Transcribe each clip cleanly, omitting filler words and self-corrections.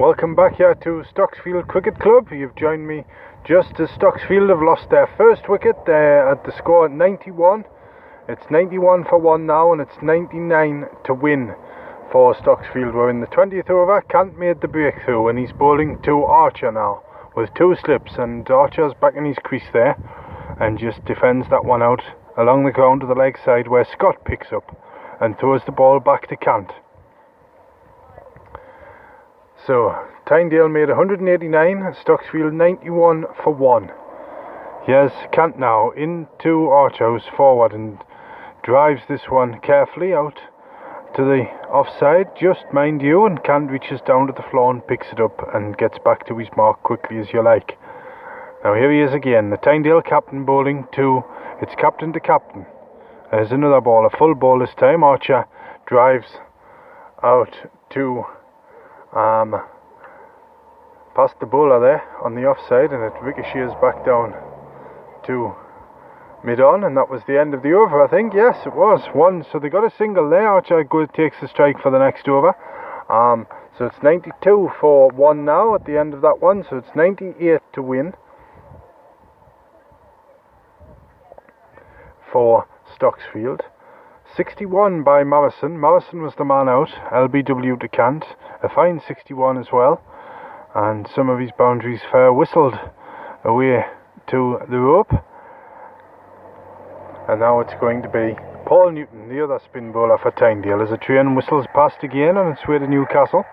Welcome back here to Stocksfield Cricket Club. You've joined me just as Stocksfield have lost their first wicket. They're at the score at 91. It's 91 for 1 now, and it's 99 to win for Stocksfield. We're in the 20th over. Kant made the breakthrough, and he's bowling to Archer now with 2 slips, and Archer's back in his crease there and just defends that one out along the ground to the leg side, where Scott picks up and throws the ball back to Kant. So, Tynedale made 189, Stocksfield 91 for 1. Here's Kant now into Archer, who's forward, and drives this one carefully out to the offside, just mind you, and Kant reaches down to the floor and picks it up and gets back to his mark quickly as you like. Now here he is again, the Tynedale captain bowling to, it's captain to captain. There's another ball, a full ball this time. Archer drives out to past the bowler there on the offside, and it ricochets back down to mid-on, and that was the end of the over, I think. Yes, it was. 1, so they got a single there. Archer takes the strike for the next over. So it's 92 for 1 now at the end of that one, so it's 98 to win for Stocksfield. 61 by Morrison. Morrison was the man out. LBW to Kant. A fine 61 as well. And some of his boundaries fair whistled away to the rope. And now it's going to be Paul Newton, the other spin bowler for Tynedale, as a train whistles past again on its way to Newcastle.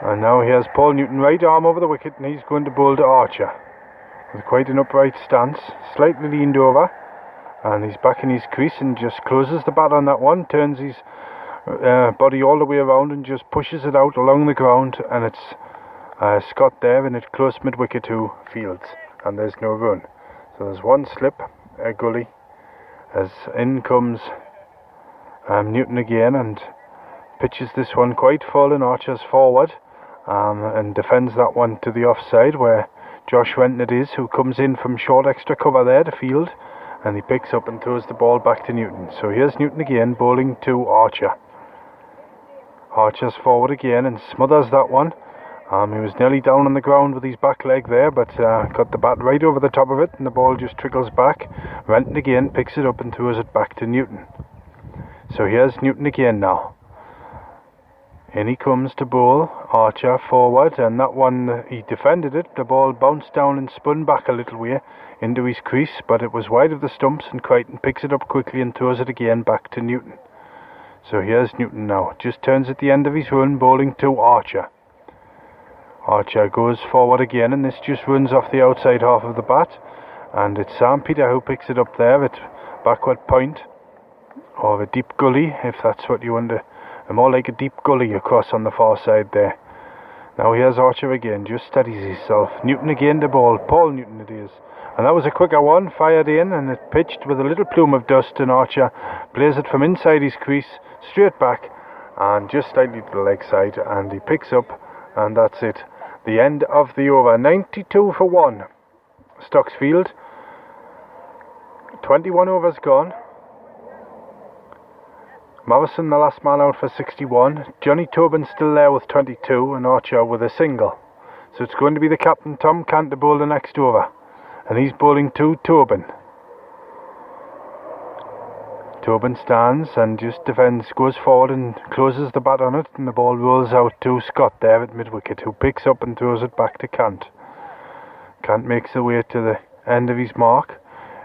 And now here's Paul Newton, right arm over the wicket, and he's going to bowl to Archer with quite an upright stance, slightly leaned over. And he's back in his crease and just closes the bat on that one, turns his body all the way around and just pushes it out along the ground, and it's Scott there in it close mid-wicket who fields, and there's no run. So there's one slip, a gully, as in comes Newton again and pitches this one quite full, and Archer's forward and defends that one to the offside, where Josh Renton it is, who comes in from short extra cover there to field. And he picks up and throws the ball back to Newton. So here's Newton again, bowling to Archer. Archer's forward again and smothers that one. He was nearly down on the ground with his back leg there, but got the bat right over the top of it, and the ball just trickles back. Renton again picks it up and throws it back to Newton. So here's Newton again now. In he comes to bowl, Archer forward, and that one, he defended it. The ball bounced down and spun back a little way into his crease, but it was wide of the stumps, and Crichton picks it up quickly and throws it again back to Newton. So here's Newton now, just turns at the end of his run, bowling to Archer. Archer goes forward again, and this just runs off the outside half of the bat, and it's Sam Peter who picks it up there at backward point, or a deep gully, if that's what you want to, more like a deep gully across on the far side there. Now here's Archer again, just steadies himself. Newton again to bowl, Paul Newton it is. And that was a quicker one, fired in, and it pitched with a little plume of dust, and Archer plays it from inside his crease, straight back, and just slightly to the leg side, and he picks up, and that's it. The end of the over, 92 for 1. Stocksfield, 21 overs gone. Morrison, the last man out, for 61. Johnny Tobin still there with 22, and Archer with a single. So it's going to be the captain, Tom Kant, to bowl the next over. And he's bowling to Tobin. Tobin stands and just defends, goes forward and closes the bat on it, and the ball rolls out to Scott there at mid-wicket, who picks up and throws it back to Kant. Kant makes the way to the end of his mark.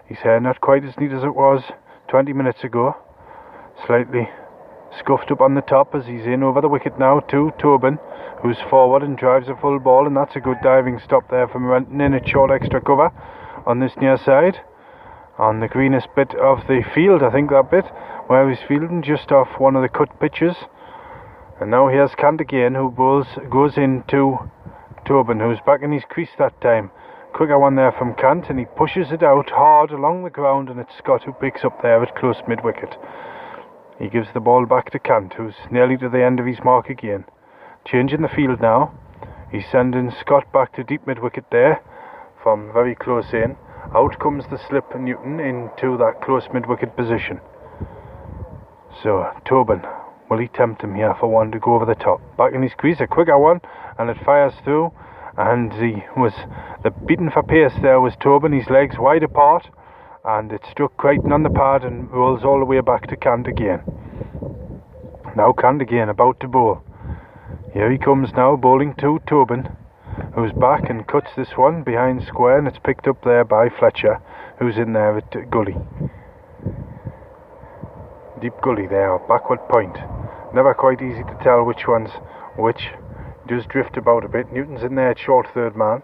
His hair not quite as neat as it was 20 minutes ago. Slightly scuffed up on the top as he's in over the wicket now to Tobin, who's forward and drives a full ball, and that's a good diving stop there from Renton in at short extra cover on this near side, on the greenest bit of the field, I think that bit, where he's fielding just off one of the cut pitches. And now here's Kant again, who goes into Tobin, who's back in his crease that time. Quicker one there from Kant, and he pushes it out hard along the ground, and it's Scott who picks up there at close mid-wicket. He gives the ball back to Kant, who's nearly to the end of his mark again. Changing the field now. He's sending Scott back to deep mid-wicket there from very close in. Out comes the slip Newton into that close mid-wicket position. So Tobin will he tempt him here for one to go over the top? Back in his crease, a quicker one, and it fires through, and the beating for pace there was Tobin, his legs wide apart, and it struck Crichton on the pad and rolls all the way back to Cant again. Now Cant again, about to bowl. Here he comes now, bowling to Tobin, who's back and cuts this one behind square, and it's picked up there by Fletcher, who's in there at gully. Deep gully there, backward point. Never quite easy to tell which one's which. Does drift about a bit. Newton's in there at short third man.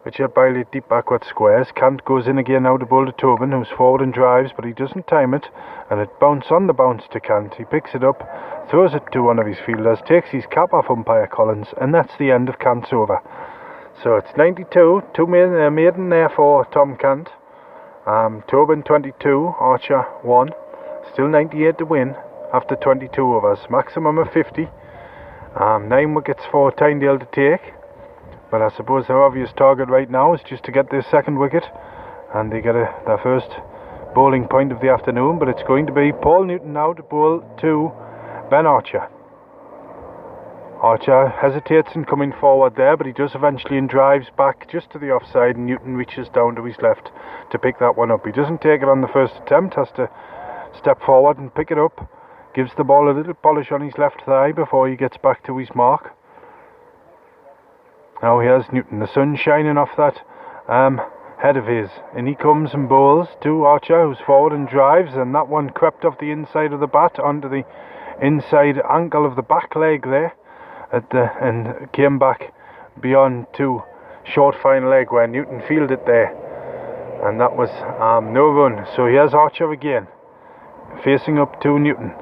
Richard Bailey deep backward squares. Cant goes in again now to bowl to Tobin, who's forward and drives, but he doesn't time it, and it bounces on the bounce to Cant. He picks it up, throws it to one of his fielders, takes his cap off umpire Collins, and that's the end of Cant's over. So it's 92, maiden there for Tom Cant. Tobin 22, Archer 1. Still 98 to win after 22 overs. Maximum of 50. 9 wickets for Tynedale to take. But I suppose their obvious target right now is just to get their second wicket, and they get their first bowling point of the afternoon. But it's going to be Paul Newton now to bowl to Ben Archer. Archer hesitates in coming forward there, but he does eventually and drives back just to the offside, and Newton reaches down to his left to pick that one up. He doesn't take it on the first attempt, has to step forward and pick it up. Gives the ball a little polish on his left thigh before he gets back to his mark. Now here's Newton, the sun shining off that head of his, and he comes and bowls to Archer, who's forward and drives, and that one crept off the inside of the bat onto the inside ankle of the back leg there, and came back beyond to short fine leg where Newton fielded there, and that was no run. So here's Archer again, facing up to Newton.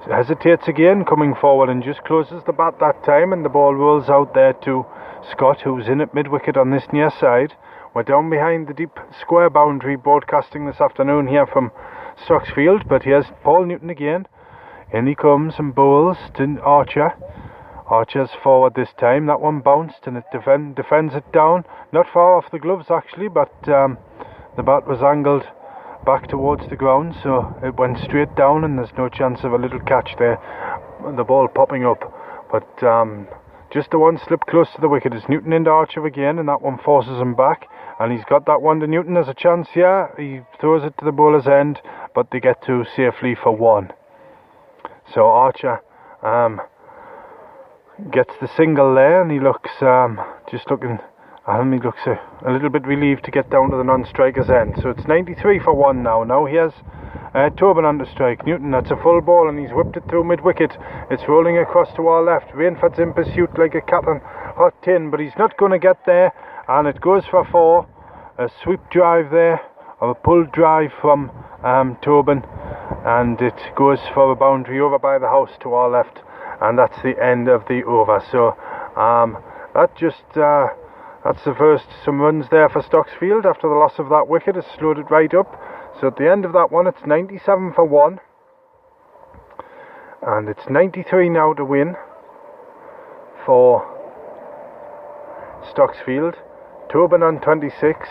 Hesitates again, coming forward, and just closes the bat that time, and the ball rolls out there to Scott, who's in at mid-wicket on this near side. We're down behind the deep square boundary, broadcasting this afternoon here from Stocksfield, but here's Paul Newton again. In he comes and bowls to Archer. Archer's forward this time. That one bounced, and it defends it down, not far off the gloves actually, but the bat was angled back towards the ground, so it went straight down, and there's no chance of a little catch there, the ball popping up. But just the one slip close to the wicket. Is Newton into Archer again, and that one forces him back, and he's got that one to Newton. There's a chance here. He throws it to the bowler's end, but they get to safely for one. So Archer gets the single there, and he looks he looks a little bit relieved to get down to the non-striker's end. So it's 93 for 1 now. Now here's Tobin on to strike. Newton, that's a full ball, and he's whipped it through mid-wicket. It's rolling across to our left. Rainford's in pursuit like a cat on hot tin, but he's not going to get there, and it goes for 4. A sweep drive there, or a pull drive from Tobin, and it goes for a boundary over by the house to our left, and that's the end of the over. So that's the first some runs there for Stocksfield after the loss of that wicket. Has slowed it right up. So at the end of that one, it's 97 for 1, and it's 93 now to win for Stocksfield. Tobin on 26,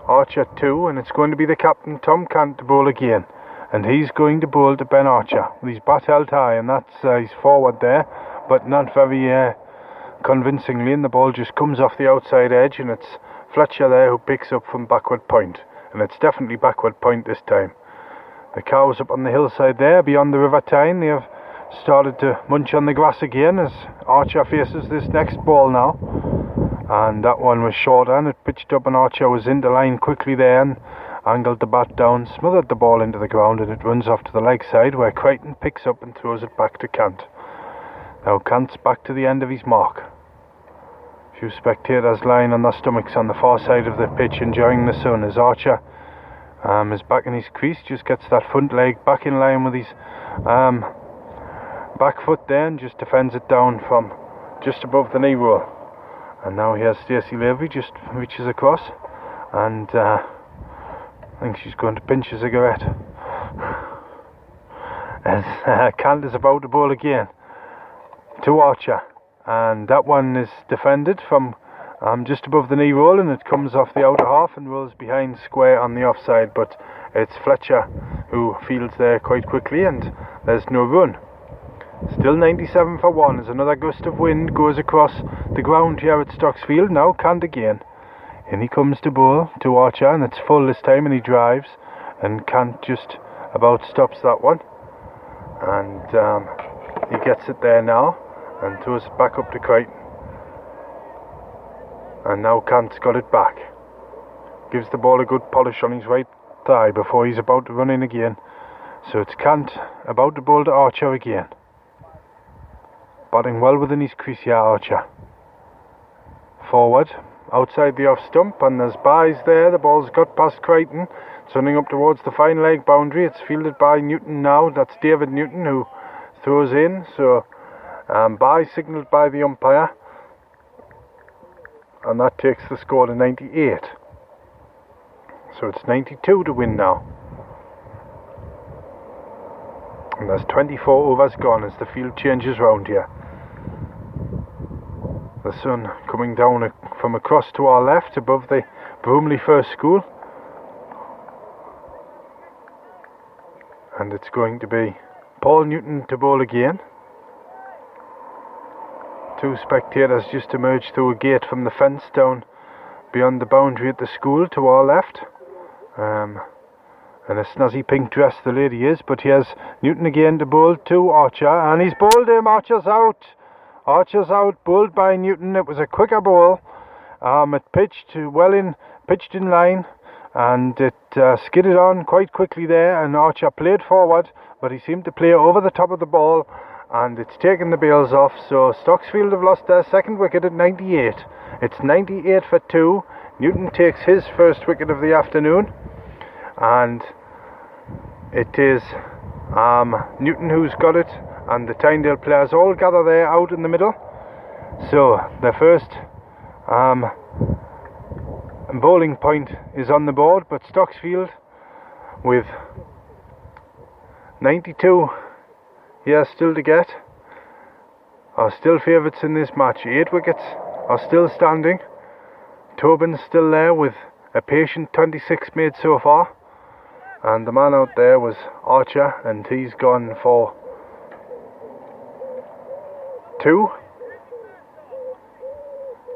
Archer 2, and it's going to be the captain Tom Cant to bowl again, and he's going to bowl to Ben Archer with his bat held high, and that's he's forward there, but not very convincingly, and the ball just comes off the outside edge, and it's Fletcher there who picks up from backward point, and it's definitely backward point this time. The cows up on the hillside there beyond the River Tyne, they have started to munch on the grass again as Archer faces this next ball now, and that one was shorter, and it pitched up, and Archer was into line quickly there and angled the bat down, smothered the ball into the ground, and it runs off to the leg side where Crichton picks up and throws it back to Cant. Now Cant's back to the end of his mark. A few spectators lying on their stomachs on the far side of the pitch enjoying the sun as Archer is back in his crease, just gets that front leg back in line with his back foot there and just defends it down from just above the knee roll. And now here's Stacey Lavery, just reaches across, and I think she's going to pinch a cigarette as Cant is about to bowl again to Archer, and that one is defended from just above the knee roll, and it comes off the outer half and rolls behind square on the offside, but it's Fletcher who fields there quite quickly, and there's no run. Still 97 for 1 as another gust of wind goes across the ground here at Stocksfield. Now Cant again. In he comes to bowl to Archer, and it's full this time, and he drives, and Cant just about stops that one, and he gets it there now and throws it back up to Crichton, and now Cant's got it back. Gives the ball a good polish on his right thigh before he's about to run in again. So it's Cant about to bowl to Archer again. Batting well within his crease here, Archer. Forward, outside the off stump, and there's byes there. The ball's got past Crichton. It's running up towards the fine leg boundary. It's fielded by Newton now. That's David Newton who throws in. So bye signalled by the umpire. And that takes the score to 98. So it's 92 to win now. And there's 24 overs gone as the field changes round here. The sun coming down from across to our left above the Broomley First School. And it's going to be Paul Newton to bowl again. Two spectators just emerged through a gate from the fence down beyond the boundary at the school to our left. In a snazzy pink dress the lady is, but here's Newton again to bowl to Archer, and he's bowled him. Archer's out. Archer's out, bowled by Newton. It was a quicker ball. It pitched in line, and it skidded on quite quickly there, and Archer played forward, but he seemed to play over the top of the ball, and it's taken the bails off. So Stocksfield have lost their second wicket at 98. It's 98 for 2. Newton takes his first wicket of the afternoon, and it is Newton who's got it, and the Tynedale players all gather there out in the middle. So the first bowling point is on the board, but Stocksfield with 92 here still to get are still favourites in this match. 8 wickets are still standing. Tobin's still there with a patient 26 made so far, and the man out there was Archer, and he's gone for 2.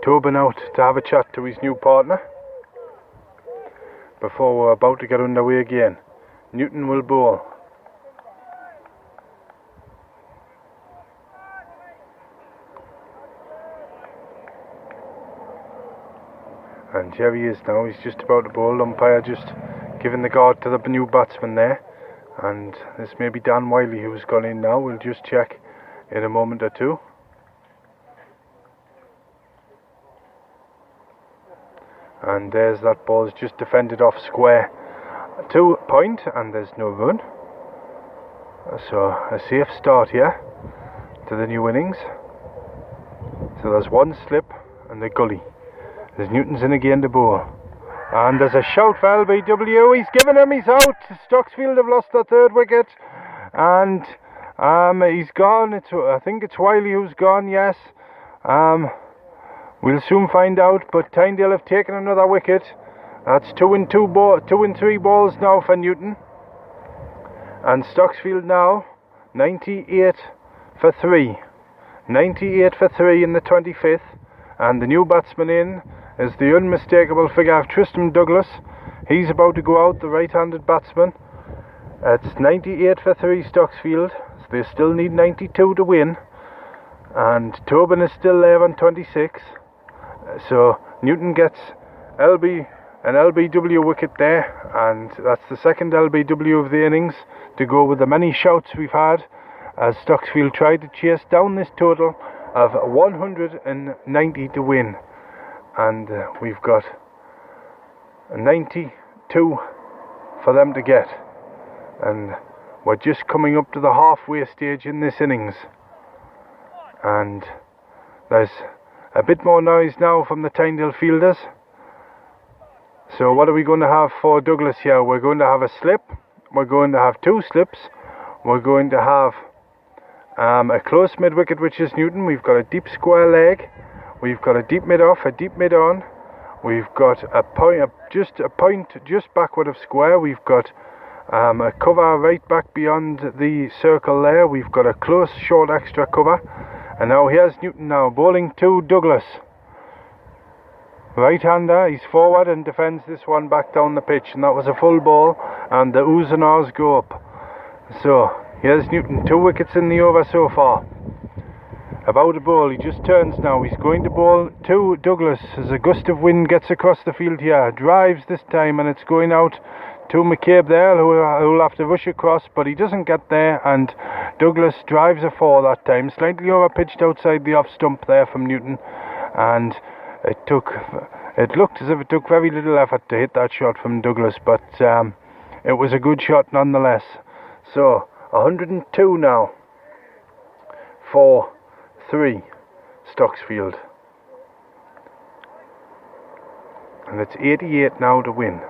Tobin out to have a chat to his new partner before we're about to get underway again. Newton will bowl. And here he is now. He's just about to bowl. Umpire just giving the guard to the new batsman there, and this may be Dan Wiley who's gone in now. We'll just check in a moment or two. And there's that ball's just defended off square 2 point, and there's no run. So a safe start here to the new innings. So there's one slip and the gully. There's Newton's in again to bowl. And there's a shout for LBW. He's given him, he's out. Stocksfield have lost their third wicket. And he's gone. I think it's Wiley who's gone, yes. We'll soon find out, but Tynedale have taken another wicket. That's 2 and 3 balls now for Newton. And Stocksfield now 98 for 3. 98 for 3 in the 25th. And the new batsman in is the unmistakable figure of Tristram Douglas. He's about to go out, the right-handed batsman. It's 98 for 3 Stocksfield. So they still need 92 to win. And Tobin is still there on 26. So Newton gets an LBW wicket there, and that's the second LBW of the innings to go with the many shouts we've had as Stocksfield tried to chase down this total of 190 to win. And we've got 92 for them to get, and we're just coming up to the halfway stage in this innings, and there's a bit more noise now from the Tynedale fielders. So what are we going to have for Douglas here? We're going to have a slip, we're going to have 2 slips, we're going to have a close mid wicket, which is Newton. We've got a deep square leg, we've got a deep mid off, a deep mid on, we've got a point, just a point just backward of square, we've got a cover right back beyond the circle there, we've got a close short extra cover, and now here's Newton now, bowling to Douglas. Right-hander, he's forward and defends this one back down the pitch, and that was a full ball, and the oohs and ahs go up. So, here's Newton, 2 wickets in the over so far. About to bowl, he just turns now, he's going to bowl to Douglas as a gust of wind gets across the field here, drives this time, and it's going out to McCabe there, who'll have to rush across, but he doesn't get there, and Douglas drives a 4 that time, slightly over pitched outside the off stump there from Newton, and it looked as if it took very little effort to hit that shot from Douglas, but it was a good shot nonetheless. So 102 now for 3 Stocksfield, and it's 88 now to win.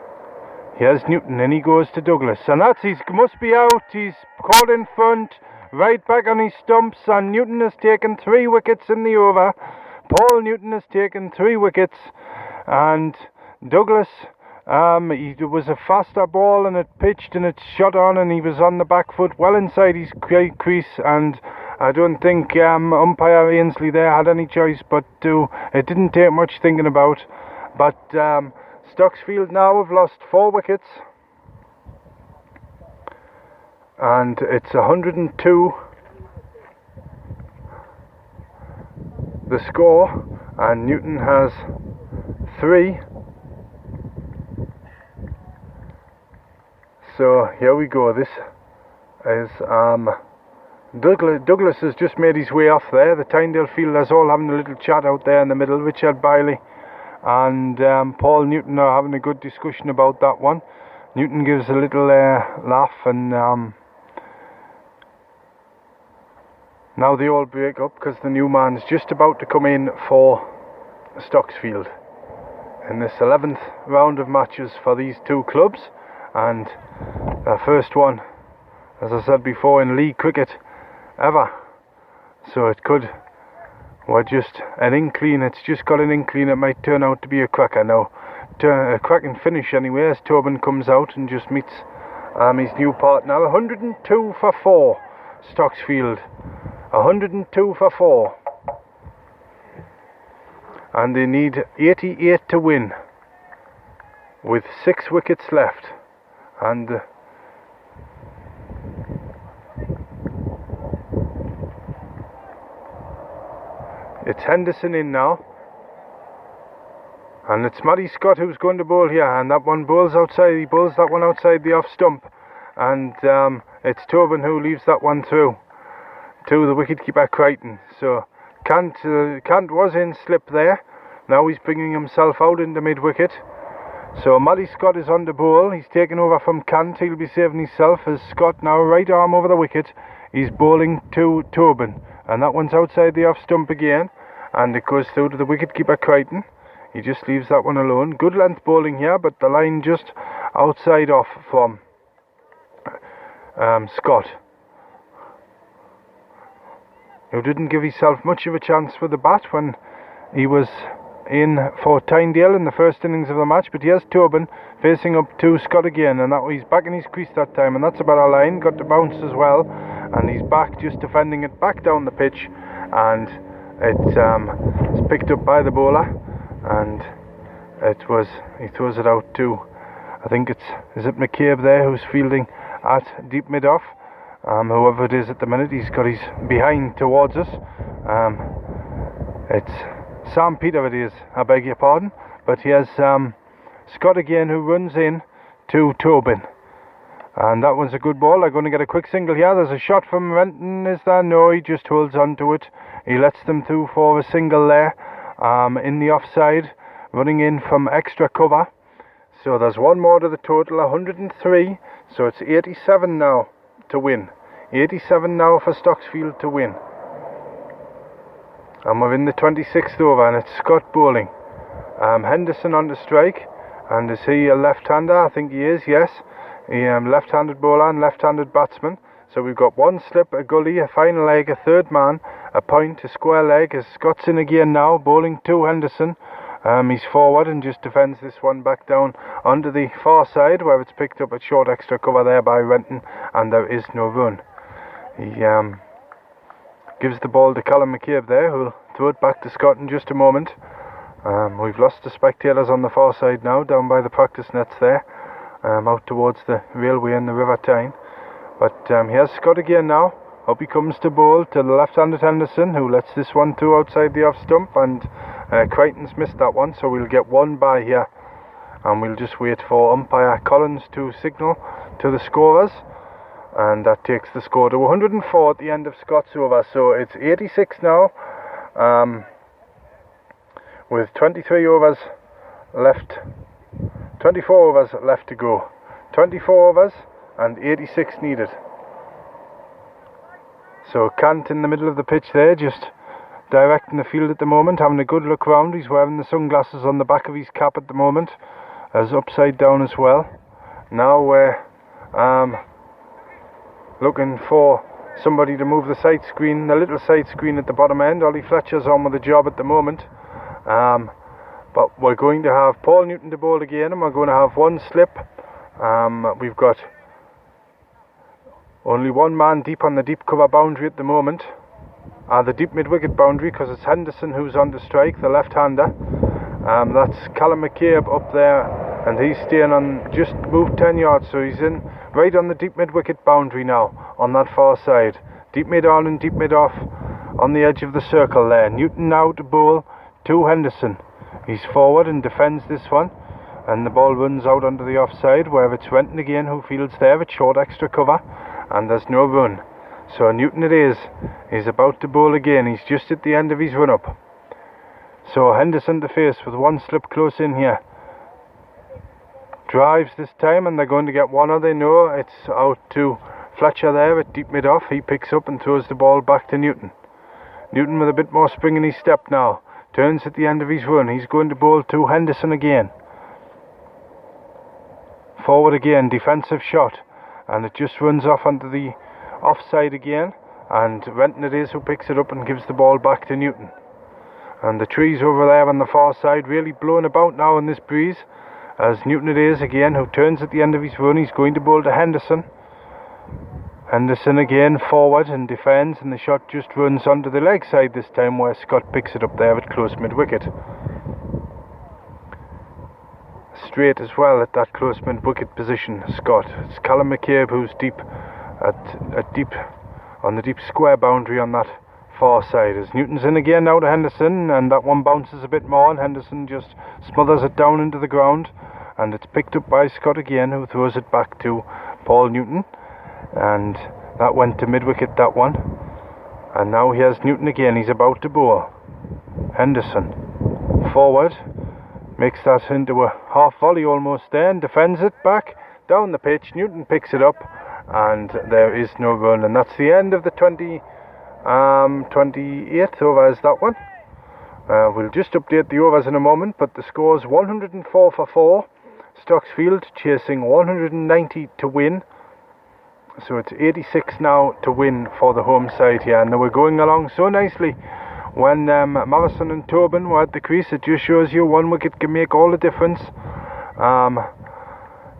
Here's Newton, and he goes to Douglas, and he must be out. He's caught in front, right back on his stumps, and Newton has taken 3 wickets in the over. Paul Newton has taken 3 wickets, and Douglas, it was a faster ball, and it pitched and it shot on, and he was on the back foot well inside his crease, and I don't think umpire Ainsley there had any choice but to. It didn't take much thinking about, but Stocksfield now have lost 4 wickets, and it's 102 the score, and Newton has 3. So here we go. This is Douglas has just made his way off there. The Tynedale fielders all having a little chat out there in the middle. Richard Biley and Paul Newton are having a good discussion about that one. Newton gives a little laugh, and now they all break up because the new man's just about to come in for Stocksfield in this 11th round of matches for these 2 clubs, and their first one, as I said before, in league cricket ever. So it could, or just an inkling, it's just got an inkling it might turn out to be a cracker now. A cracking finish anyway, as Tobin comes out and just meets his new partner. 102 for 4 Stocksfield. 102 for 4, and they need 88 to win with 6 wickets left, and it's Henderson in now, and it's Matty Scott who's going to bowl here, and that one bowls outside. He bowls that one outside the off stump, and it's Tobin who leaves that one through to the wicketkeeper Crichton. So Cant was in slip there. Now he's bringing himself out into mid wicket. So Matty Scott is on the bowl. He's taken over from Cant. He'll be saving himself as Scott now right arm over the wicket. He's bowling to Tobin, and that one's outside the off stump again, and it goes through to the wicketkeeper Crichton. He just leaves that one alone. Good length bowling here, but the line just outside off from Scott, who didn't give himself much of a chance with the bat when he was in for Tynedale in the first innings of the match. But here's Tobin facing up to Scott again, and he's back in his crease that time, and that's about our line. Got to bounce as well, and he's back just defending it back down the pitch, and it's picked up by the bowler, and he throws it out to, I think is it McCabe there, who's fielding at deep mid off. Whoever it is at the minute, he's got his behind towards us. It's Sam Peter it is, I beg your pardon, but here's Scott again, who runs in to Tobin, and that one's a good ball. They're going to get a quick single here. There's a shot from Renton, is there? No, he just holds on to it. He lets them through for a single there, in the offside, running in from extra cover. So there's one more to the total, 103, so it's 87 now to win. 87 now for Stocksfield to win. And we're in the 26th over, and it's Scott bowling. Henderson on the strike, and is he a left-hander? I think he is, yes. Left-handed bowler and left-handed batsman. So we've got one slip, a gully, a final leg, a third man, a point, a square leg, as Scott's in again now, bowling to Henderson. He's forward and just defends this one back down onto the far side, where it's picked up at short extra cover there by Renton, and there is no run. He gives the ball to Callum McCabe there, who'll throw it back to Scott in just a moment. We've lost the spectators on the far side now, down by the practice nets there, out towards the railway and the River Tyne. But here's Scott again now. Up he comes to bowl to the left-handed Henderson, who lets this one through outside the off stump, and Crichton's missed that one, so we'll get one by here. And we'll just wait for umpire Collins to signal to the scorers, and that takes the score to 104 at the end of Scott's over. So it's 86 now, with 23 overs left, 24 overs left to go. 24 overs and 86 needed. So Kant in the middle of the pitch there, just directing the field at the moment, having a good look round. He's wearing the sunglasses on the back of his cap at the moment, as upside down as well. Now we're looking for somebody to move the side screen, the little side screen at the bottom end. Ollie Fletcher's on with the job at the moment. But we're going to have Paul Newton to bowl again, and we're going to have one slip. We've got only one man deep on the deep cover boundary at the moment. The deep mid-wicket boundary, because it's Henderson who's on to strike, the left-hander. That's Callum McCabe up there, and he's staying on, just moved 10 yards, so he's in right on the deep mid-wicket boundary now, on that far side. Deep mid on and deep mid off on the edge of the circle there. Newton now to bowl to Henderson. He's forward and defends this one, and the ball runs out onto the offside, where it's Renton again who fields there at short extra cover, and there's no run. So Newton it is. He's about to bowl again. He's just at the end of his run-up. So Henderson to face with one slip close in here. Drives this time, and they're going to get one, or they know it's out to Fletcher there at deep mid-off. He picks up and throws the ball back to Newton. Newton with a bit more spring in his step now. Turns at the end of his run. He's going to bowl to Henderson again. Forward again, defensive shot, and it just runs off onto the offside again, and Renton it is who picks it up and gives the ball back to Newton. And the trees over there on the far side really blowing about now in this breeze, as Newton it is again who turns at the end of his run. He's going to bowl to Henderson. Henderson again forward and defends, and the shot just runs onto the leg side this time, where Scott picks it up there at close mid-wicket. Straight as well at that close mid-wicket position, Scott. It's Callum McCabe who's deep on the deep square boundary on that far side. As Newton's in again now to Henderson, and that one bounces a bit more, and Henderson just smothers it down into the ground, and it's picked up by Scott again, who throws it back to Paul Newton, and that went to mid-wicket, that one. And now here's Newton again. He's about to bowl. Henderson forward, makes that into a half volley almost there, and defends it back down the pitch. Newton picks it up, and there is no run, and that's the end of the 28th over is that one. We'll just update the overs in a moment, but the score's 104 for 4. Stocksfield chasing 190 to win. So it's 86 now to win for the home side here, and they were going along so nicely when Morrison and Tobin were at the crease. It just shows you one wicket can make all the difference.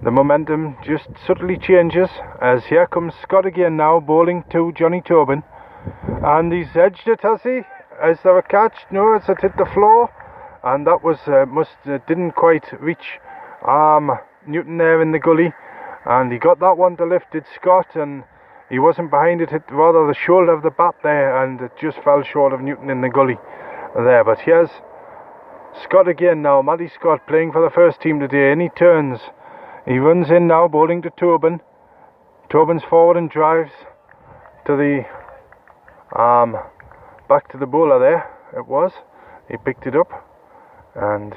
The momentum just subtly changes, as here comes Scott again now, bowling to Johnny Tobin, and he's edged it, has he? Is there a catch? No, it's hit the floor, and that was didn't quite reach Newton there in the gully, and he got that one to lift it, Scott, and he wasn't behind it, hit rather the shoulder of the bat there, and it just fell short of Newton in the gully there. But here's Scott again now, Matty Scott playing for the first team today, and he turns. He runs in now, bowling to Tobin. Tobin's forward and drives to the back to the bowler there. It was. He picked it up and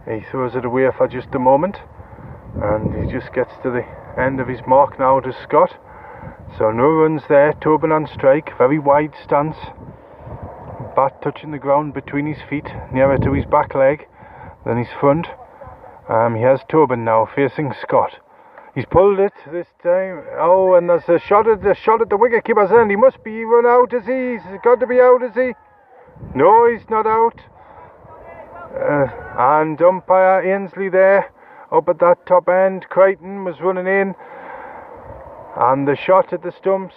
he throws it away for just a moment, and he just gets to the end of his mark now to Scott. So no runs there. Tobin on strike, very wide stance, bat touching the ground between his feet, nearer to his back leg than his front. Here's Tobin now facing Scott. He's pulled it this time. Oh, and there's a shot at the wicket keeper's end. He must be run out, is he? He's got to be out, is he? No, he's not out. And umpire Ainsley there, up at that top end. Crichton was running in. And the shot at the stumps.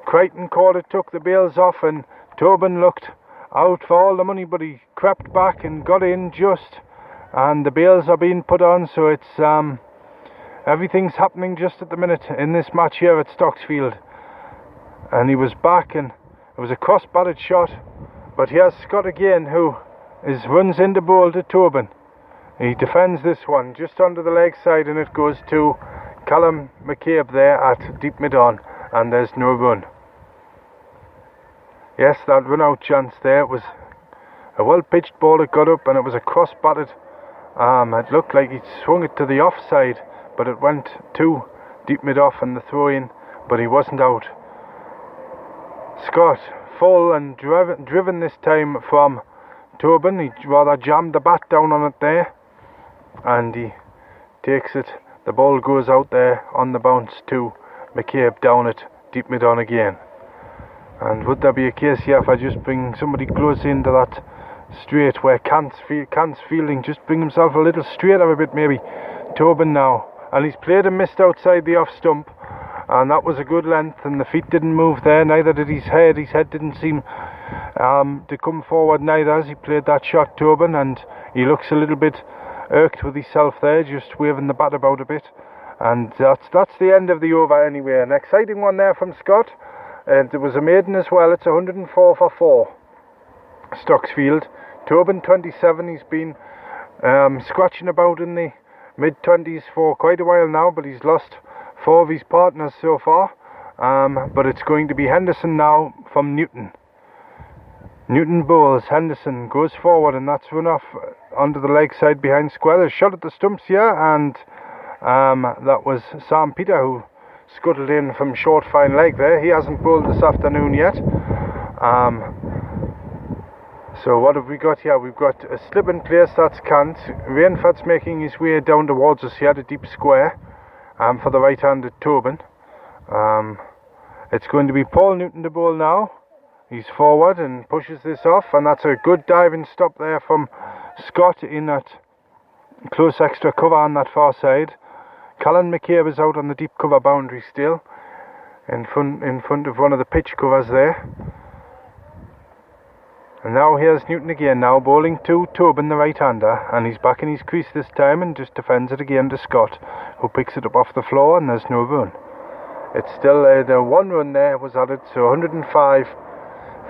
Crichton caught it, took the bails off, and Tobin looked out for all the money, but he crept back and got in just. And the bails are being put on, so it's everything's happening just at the minute in this match here at Stocksfield. And he was back, and it was a cross-batted shot. But here's Scott again, who runs into bowl to Tobin. He defends this one just under the leg side, and it goes to Callum McCabe there at deep mid-on, and there's no run. Yes, that run-out chance there, it was a well-pitched ball that got up, and it was a cross-batted. It looked like he swung it to the offside, but it went to deep mid-off and the throw-in, but he wasn't out. Scott, full and driven this time from Tobin. He rather jammed the bat down on it there, and he takes it. The ball goes out there on the bounce to McCabe down at deep mid-on again. And would there be a case here if I just bring somebody close into that straight where Kant's fielding, just bring himself a little straighter a bit maybe. Tobin now, and he's played and missed outside the off stump, and that was a good length, and the feet didn't move there, neither did his head. His head didn't seem to come forward neither as he played that shot, Tobin, and he looks a little bit irked with himself there, just waving the bat about a bit. And that's the end of the over anyway. An exciting one there from Scott, and it was a maiden as well. It's 104 for 4. Stocksfield. Tobin 27. He's been scratching about in the mid-20s for quite a while now, but he's lost 4 of his partners so far. But it's going to be Henderson now from Newton. Newton bowls, Henderson goes forward, and that's run off onto the leg side behind square. There's a shot at the stumps here, and that was Sam Peter who scuttled in from short fine leg there. He hasn't bowled this afternoon yet. So what have we got here? We've got a slip in place, that's Kant. Rainford's making his way down towards us here, the deep square, for the right-handed Tobin. It's going to be Paul Newton to bowl now. He's forward and pushes this off, and that's a good diving stop there from Scott in that close extra cover on that far side. Callum McCabe is out on the deep cover boundary still, in front of one of the pitch covers there. And now here's Newton again, now bowling to Tobin, the right-hander, and he's back in his crease this time and just defends it again to Scott, who picks it up off the floor, and there's no run. It's still the 1 run there was added, so 105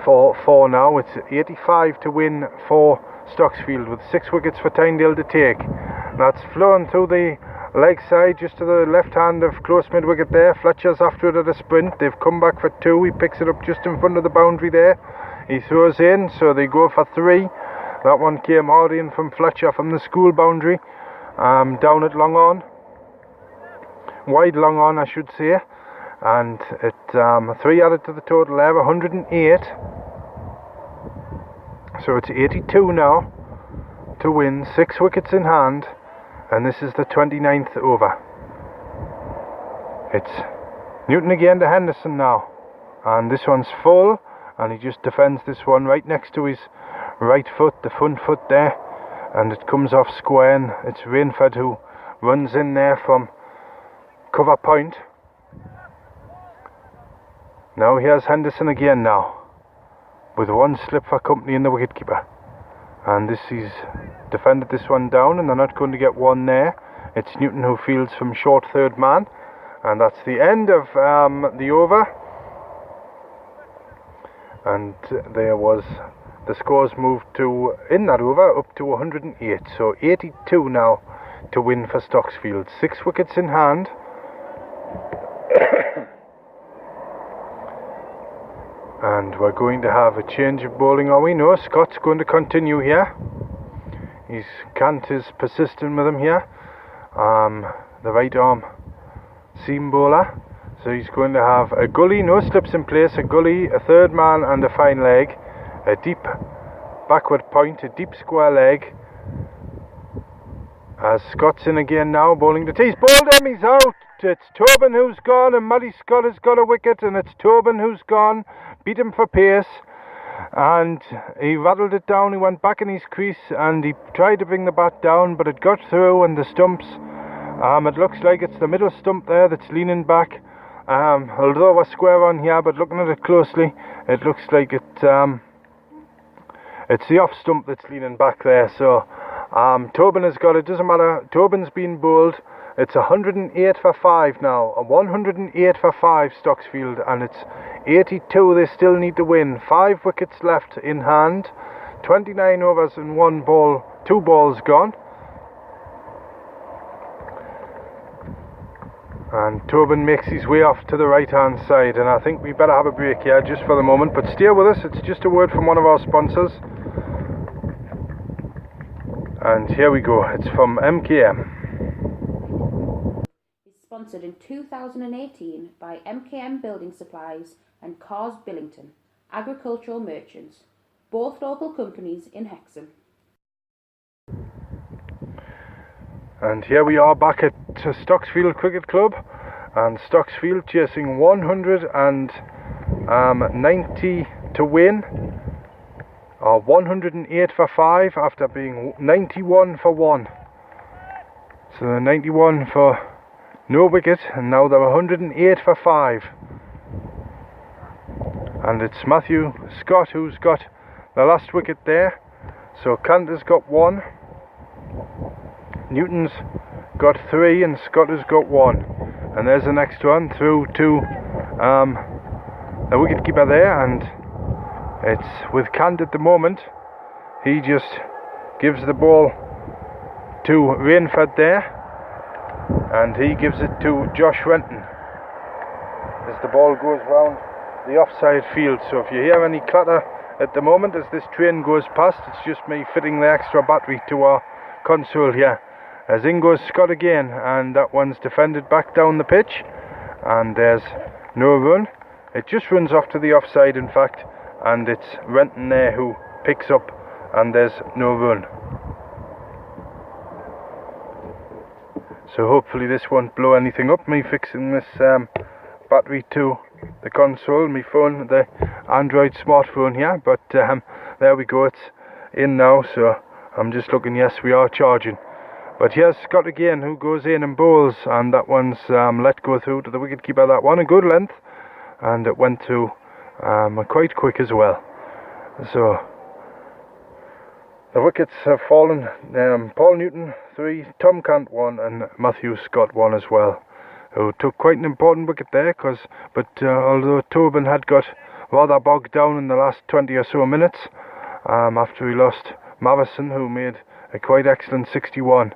for 4 now. It's 85 to win for Stocksfield, with 6 wickets for Tynedale to take. That's flown through the leg side just to the left hand of close mid wicket there. Fletcher's after it at a sprint. They've come back for 2. He picks it up just in front of the boundary there. He throws in, so they go for 3. That one came hard in from Fletcher from the school boundary, down at long on, wide long on I should say, and it 3 added to the total there, 108. So it's 82 now to win, 6 wickets in hand, and this is the 29th over. It's Newton again to Henderson now, and this one's full, and he just defends this one right next to his right foot, the front foot there, and it comes off square, and it's Rainford who runs in there from cover point. Now here's Henderson again now, with 1 slip for company in the wicketkeeper, and he's defended this one down, and they're not going to get 1 there. It's Newton who fields from short third man, and that's the end of the over. And there was the scores moved to, in that over, up to 108. So 82 now to win for Stocksfield. 6 wickets in hand. And we're going to have a change of bowling, are we? No, Scott's going to continue here. Kant is persistent with him here. The right arm seam bowler. So he's going to have a gully, no slips in place, a gully, a third man and a fine leg, a deep backward point, a deep square leg, As Scott's in again now, bowling the tees. Bowled him, he's out. It's Tobin who's gone, and Matty Scott has got a wicket, and it's Tobin who's gone. Beat him for pace, and he rattled it down. He went back in his crease, and he tried to bring the bat down, but it got through, and the stumps. It looks like it's the middle stump there that's leaning back. Although we're square on here, but looking at it closely, it looks like it's the off stump that's leaning back there. So Tobin has got it. Doesn't matter. Tobin's been bowled. It's 108 for 5 now. 108 for 5 Stocksfield, and it's 82 they still need to win. 5 wickets left in hand. 29 overs and 1 ball. 2 balls gone. And Tobin makes his way off to the right hand side, and I think we better have a break here just for the moment, but stay with us. It's just a word from one of our sponsors, and here we go. It's from MKM. It's sponsored in 2018 by MKM Building Supplies and Cars Billington, agricultural merchants, both local companies in Hexham. And here we are back at Stocksfield Cricket Club, and Stocksfield chasing 190 to win, or 108 for 5 after being 91 for 1. So they're 91 for no wicket, and now they're 108 for 5. And it's Matthew Scott who's got the last wicket there. So Cantor's got 1. Newton's got 3 and Scott has got 1, and there's the next one through to the wicketkeeper there, and it's with Cant at the moment. He just gives the ball to Rainford there, and he gives it to Josh Renton as the ball goes round the offside field. So if you hear any clatter at the moment as this train goes past, it's just me fitting the extra battery to our console here. As in goes Scott again, and that one's defended back down the pitch, and there's no run. It just runs off to the offside in fact, and it's Renton there who picks up, and there's no run. So hopefully this won't blow anything up, me fixing this battery to the console, my phone, the Android smartphone here, but there we go, it's in now. So I'm just looking, yes, we are charging. But here's Scott again, who goes in and bowls, and that one's let go through to the wicketkeeper. That one a good length, and it went through quite quick as well. So the wickets have fallen. Paul Newton 3, Tom Cant 1, and Matthew Scott 1 as well, who took quite an important wicket there. But although Tobin had got rather bogged down in the last 20 or so minutes, after he lost Mavison, who made a quite excellent 61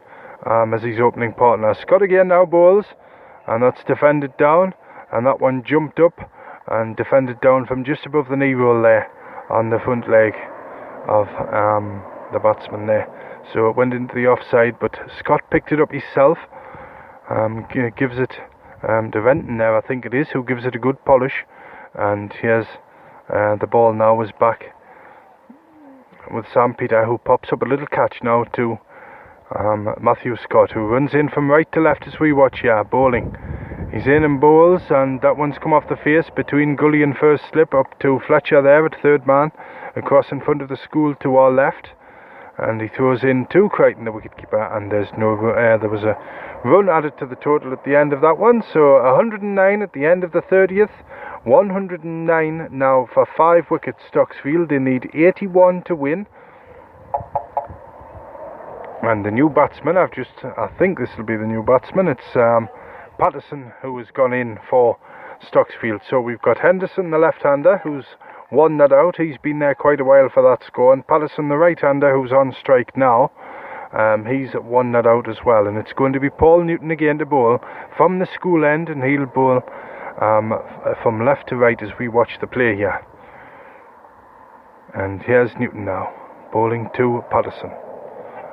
as his opening partner. Scott again now bowls, and that's defended down, and that one jumped up and defended down from just above the knee roll there on the front leg of the batsman there. So it went into the offside, but Scott picked it up himself, gives it to Renton there, I think it is, who gives it a good polish, and here's the ball now is back with Sam Peter, who pops up a little catch now to Matthew Scott, who runs in from right to left as we watch here, bowling. He's in and bowls, and that one's come off the face between Gully and first slip up to Fletcher there at third man, across in front of the school to our left, and he throws in to Crichton, the wicketkeeper, and there's no there was a run added to the total at the end of that one. So 109 at the end of the 30th, 109 now for 5 wickets Stocksfield. They need 81 to win. And the new batsman, I think this will be the new batsman, it's Patterson, who has gone in for Stocksfield. So we've got Henderson, the left-hander, who's won that out. He's been there quite a while for that score. And Patterson, the right-hander, who's on strike now, he's won that out as well. And it's going to be Paul Newton again to bowl from the school end, and he'll bowl from left to right as we watch the play here. And here's Newton now, bowling to Patterson.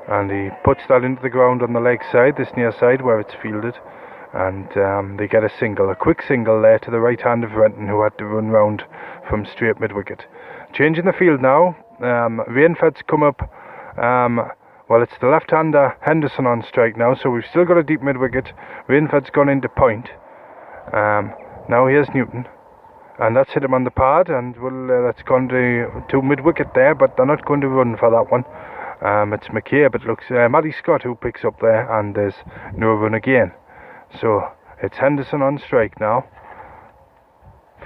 And he puts that into the ground on the leg side, this near side where it's fielded, and they get a quick single there to the right hand of Renton, who had to run round from straight mid-wicket. Changing the field now, Rainford's come up Well, it's the left-hander Henderson on strike now, so we've still got a deep mid-wicket. Rainford's gone into point. Now here's Newton, and that's hit him on the pad, and that's gone to mid-wicket there, but they're not going to run for that one. It's McCabe, it looks, Matty Scott who picks up there, and there's no run again. So it's Henderson on strike now.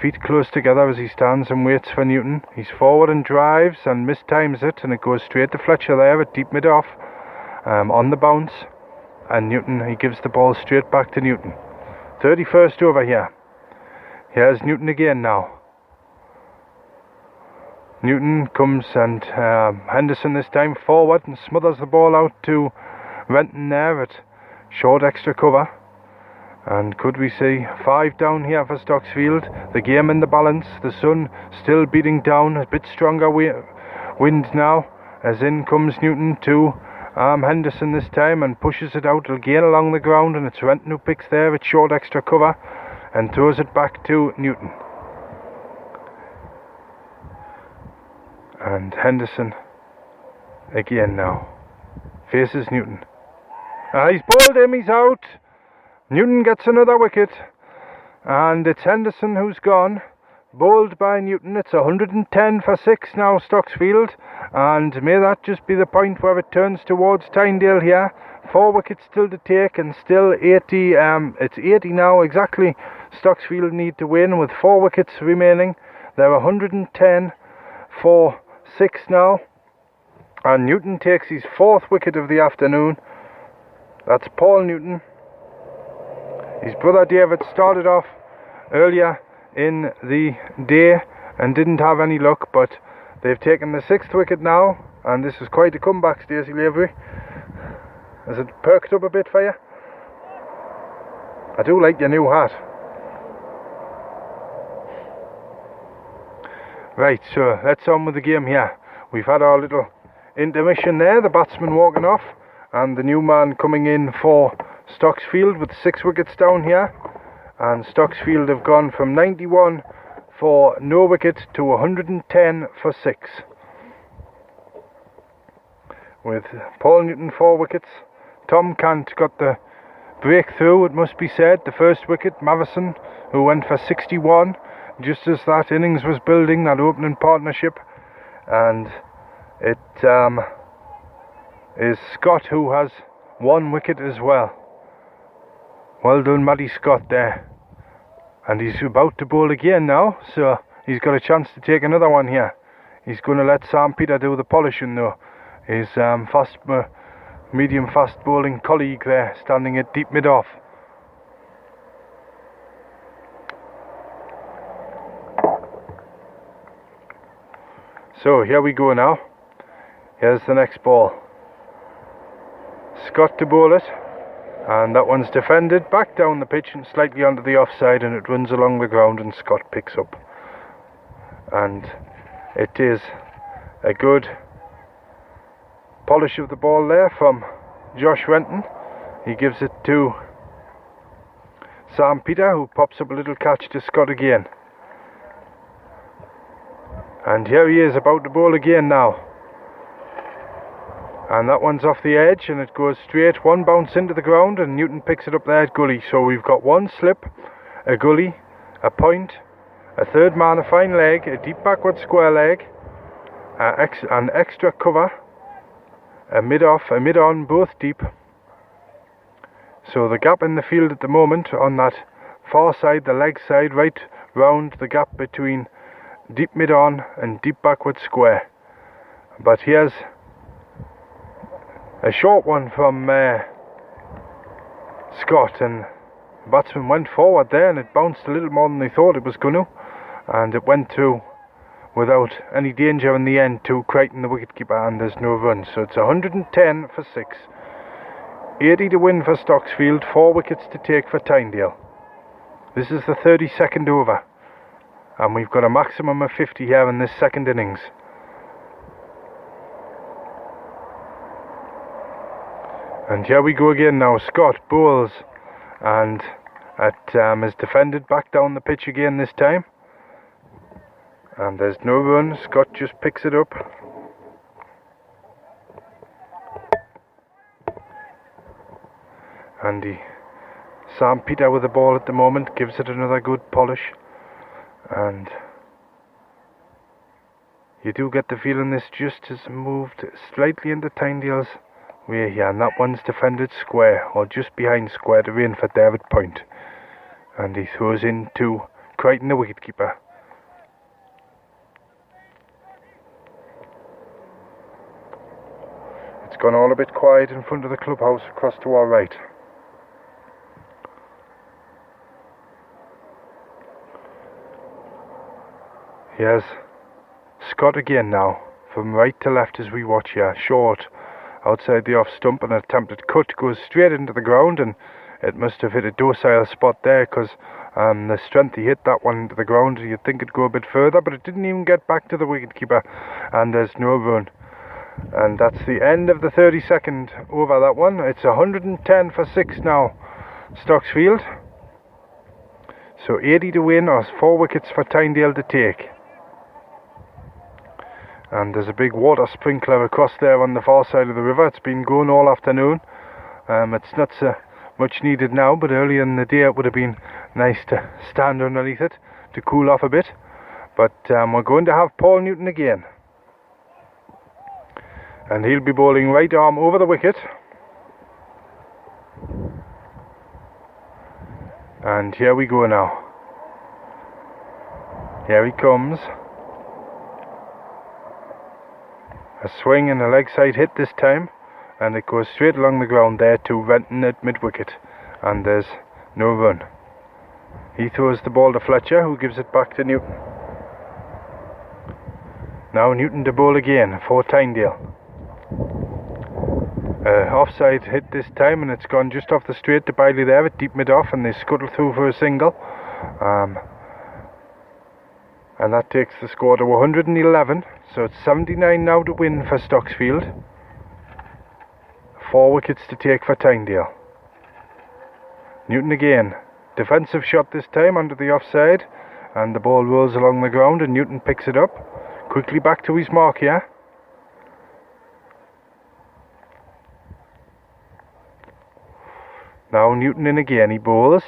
Feet close together as he stands and waits for Newton. He's forward and drives and mistimes it, and it goes straight to Fletcher there at deep mid-off, on the bounce, and Newton, he gives the ball straight back to Newton. 31st over here. Here's Newton again now. Newton comes, and Henderson this time forward and smothers the ball out to Renton there at short extra cover. And could we see 5 down here for Stocksfield? The game in the balance, the sun still beating down, a bit stronger wind now, as in comes Newton to Henderson this time and pushes it out again along the ground, and it's Renton who picks there at short extra cover and throws it back to Newton. And Henderson again now faces Newton. He's bowled him, he's out. Newton gets another wicket, and it's Henderson who's gone, bowled by Newton. It's 110 for 6 now, Stocksfield, and may that just be the point where it turns towards Tynedale here. 4 wickets still to take, and still 80, it's 80 now exactly. Stocksfield need to win with 4 wickets remaining. They're 110 for 6 now, and Newton takes his 4th wicket of the afternoon. That's Paul Newton. His brother David started off earlier in the day and didn't have any luck, but they've taken the 6th wicket now, and this is quite a comeback, Stacey Lavery. Has it perked up a bit for you? I do like your new hat. Right, so let's on with the game here. We've had our little intermission there, the batsman walking off, and the new man coming in for Stocksfield with 6 wickets down here, and Stocksfield have gone from 91 for no wicket to 110 for 6, with Paul Newton 4 wickets. Tom Cant got the breakthrough, it must be said, the first wicket. Mavison, who went for 61 just as that innings was building, that opening partnership, and it is Scott who has 1 wicket as well. Well done, Matty Scott there. And he's about to bowl again now, so he's got a chance to take another one here. He's going to let Sam Peter do the polishing though. His medium fast bowling colleague there, standing at deep mid-off. So here we go now. Here's the next ball. Scott to bowl it. And that one's defended back down the pitch and slightly onto the offside, and it runs along the ground, and Scott picks up. And it is a good polish of the ball there from Josh Renton. He gives it to Sam Peter, who pops up a little catch to Scott again. And here he is about to bowl again now. And that one's off the edge, and it goes straight, 1 bounce into the ground, and Newton picks it up there at gully. So we've got 1 slip, a gully, a point, a third man, a fine leg, a deep backward square leg, an extra cover, a mid-off, a mid-on, both deep. So the gap in the field at the moment on that far side, the leg side, right round the gap between deep mid-on and deep backward square. But here's a short one from Scott, and the batsman went forward there, and it bounced a little more than they thought it was going to, and it went through without any danger in the end to Crichton, the wicketkeeper, and there's no run. So it's 110 for 6. 80 to win for Stocksfield, 4 wickets to take for Tynedale. This is the 32nd over, and we've got a maximum of 50 here in this second innings. And here we go again now. Scott bowls, and is defended back down the pitch again this time. And there's no run. Scott just picks it up. Sam Peter with the ball at the moment, gives it another good polish, and you do get the feeling this just has moved slightly into Tynedale's way here, and that one's defended square, or just behind square, to rain for David Point, and he throws into Crichton, the wicketkeeper. It's gone all a bit quiet in front of the clubhouse across to our right. Here's Scott again now, from right to left as we watch here. Short, outside the off stump, and an attempted cut goes straight into the ground, and it must have hit a docile spot there, because the strength he hit that one into the ground, you'd think it'd go a bit further, but it didn't even get back to the wicketkeeper, and there's no run. And that's the end of the 32nd over that one. It's 110 for 6 now, Stocksfield. So 80 to win, or 4 wickets for Tynedale to take. And there's a big water sprinkler across there on the far side of the river. It's been going all afternoon. It's not so much needed now, but earlier in the day it would have been nice to stand underneath it to cool off a bit. But we're going to have Paul Newton again, and he'll be bowling right arm over the wicket. And here we go now. Here he comes. A swing and a leg side hit this time, and it goes straight along the ground there to Renton at mid-wicket, and there's no run. He throws the ball to Fletcher, who gives it back to Newton. Now Newton to bowl again for Tynedale. Offside hit this time, and it's gone just off the straight to Biley there at deep mid-off, and they scuttle through for a single. And that takes the score to 111, so it's 79 now to win for Stocksfield. 4 wickets to take for Tynedale. Newton again. Defensive shot this time under the offside, and the ball rolls along the ground, and Newton picks it up. Quickly back to his mark here. Now Newton in again, he bowls.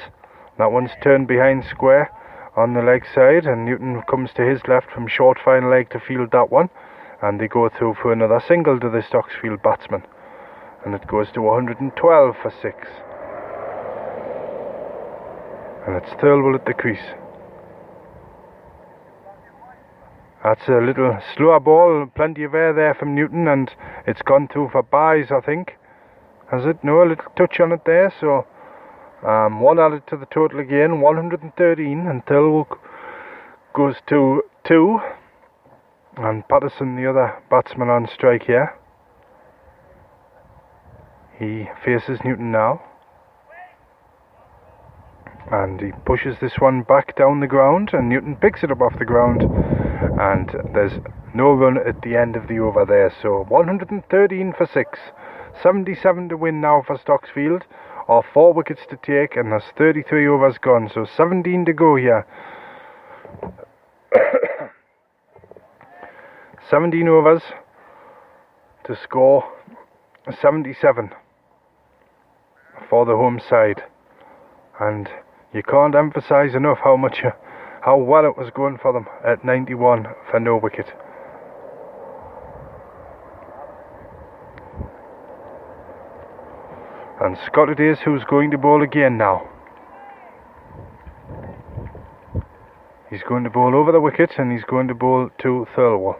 That one's turned behind square on the leg side, and Newton comes to his left from short fine leg to field that one, and they go through for another single to the Stocksfield batsman, and it goes to 112 for 6. And it's Thirlwell at the crease. That's a little slower ball, plenty of air there from Newton, and it's gone through for buys, I think. Has it? No, a little touch on it there, so one added to the total again, 113, and Thirlwell goes to 2, and Patterson, the other batsman on strike here. He faces Newton now, and he pushes this one back down the ground, and Newton picks it up off the ground, and there's no run at the end of the over there, so 113 for 6. 77 to win now for Stocksfield, or 4 wickets to take, and there's 33 overs gone, so 17 to go here. 17 overs to score 77 for the home side, and you can't emphasise enough how well it was going for them at 91 for no wicket. And Scott it is who's going to bowl again now. He's going to bowl over the wicket, and he's going to bowl to Thirlwell.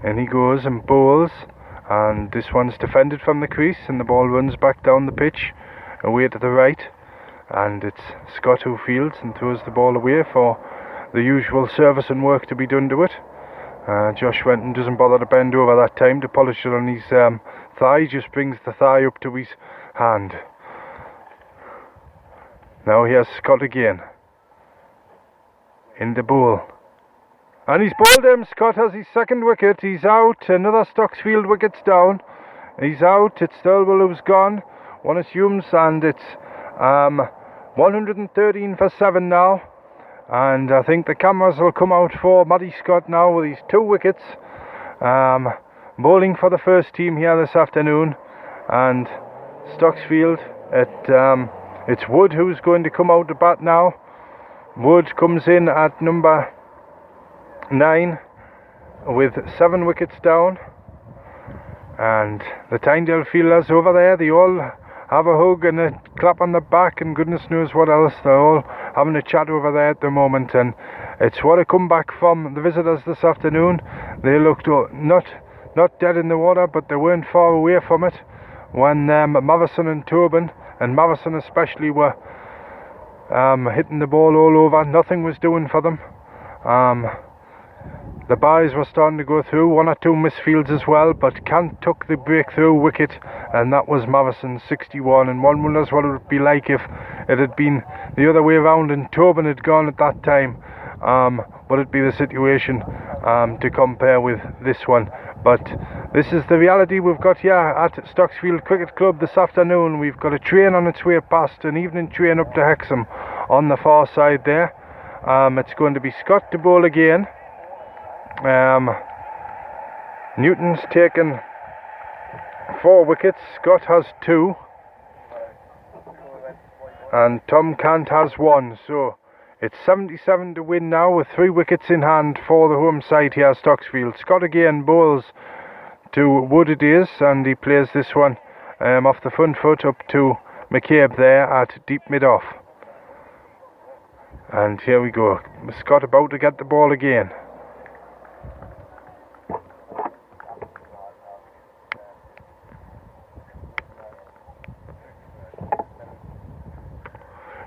And he goes and bowls, and this one's defended from the crease, and the ball runs back down the pitch away to the right, and it's Scott who fields and throws the ball away for the usual service and work to be done to it. Josh Renton doesn't bother to bend over that time to polish it on his thigh. He just brings the thigh up to his hand. Now here's Scott again in the bowl, and he's bowled him. Scott has his second wicket. He's out. Another Stocksfield wicket's down. He's out. It's Thirlwell who's gone, one assumes, and it's 113 for 7 now. And I think the cameras will come out for Matty Scott now with his 2 wickets, bowling for the first team here this afternoon. And Stocksfield It's Wood who's going to come out to bat now. Wood comes in at number 9 with 7 wickets down, and the Tynedale fielders over there, they all have a hug and a clap on the back and goodness knows what else. They're all having a chat over there at the moment, and it's what a comeback from the visitors this afternoon. They looked not dead in the water, but they weren't far away from it when Mavison and Tobin, and Mavison especially, were hitting the ball all over. Nothing was doing for them. The byes were starting to go through, 1 or 2 misfields as well, but Kant took the breakthrough wicket, and that was Mavison's 61, and one wonders what it would be like if it had been the other way around and Tobin had gone at that time. Would it be the situation to compare with this one? But this is the reality we've got here at Stocksfield Cricket Club this afternoon. We've got a train on its way past, an evening train up to Hexham on the far side there. It's going to be Scott to bowl again. Newton's taken 4 wickets, Scott has 2, and Tom Cant has 1. So it's 77 to win now with 3 wickets in hand for the home side here at Stocksfield. Scott again bowls to Wood it is, and he plays this one off the front foot up to McCabe there at deep mid-off. And here we go, Scott about to get the ball again.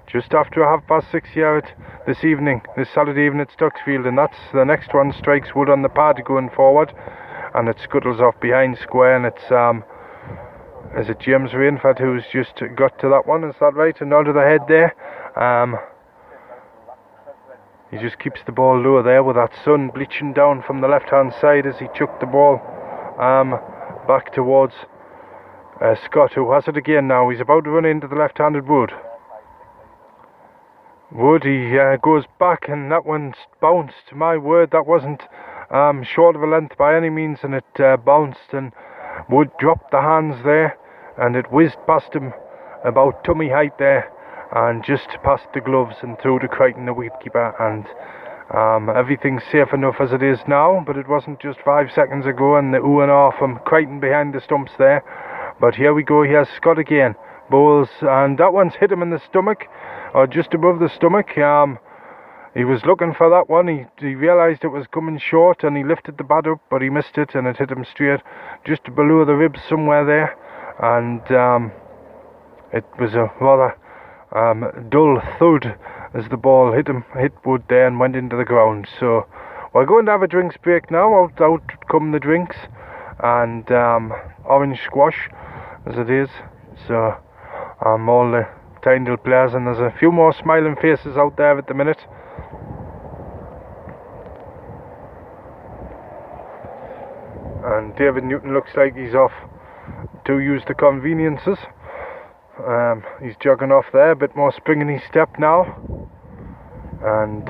Just after 6:30 here this Saturday evening at Stocksfield, and that's the next one. Strikes Wood on the pad going forward, and it scuttles off behind square, and it's is it James Rainford who's just got to that one, is that right? And onto the head there. He just keeps the ball low there with that sun bleaching down from the left hand side as he chucked the ball back towards Scott, who has it again now. He's about to run into the left-handed Wood. Wood, he goes back, and that one's bounced. My word, that wasn't short of a length by any means, and it bounced, and Wood dropped the hands there, and it whizzed past him about tummy height there, and just past the gloves and through to Crichton, the wicketkeeper. And everything's safe enough as it is now, but it wasn't just 5 seconds ago, and the ooh and ah from Crichton behind the stumps there. But here we go, here's Scott again, bowls, and that one's hit him in the stomach, or just above the stomach. He was looking for that one. He realised it was coming short, and he lifted the bat up, but he missed it, and it hit him straight just below the ribs somewhere there. And it was a rather dull thud as the ball hit Wood there and went into the ground. So we're going to have a drinks break now. Out come the drinks, and orange squash as it is. So all the Tynedale players, and there's a few more smiling faces out there at the minute. And David Newton looks like he's off to use the conveniences. He's jogging off there, a bit more spring in his step now. And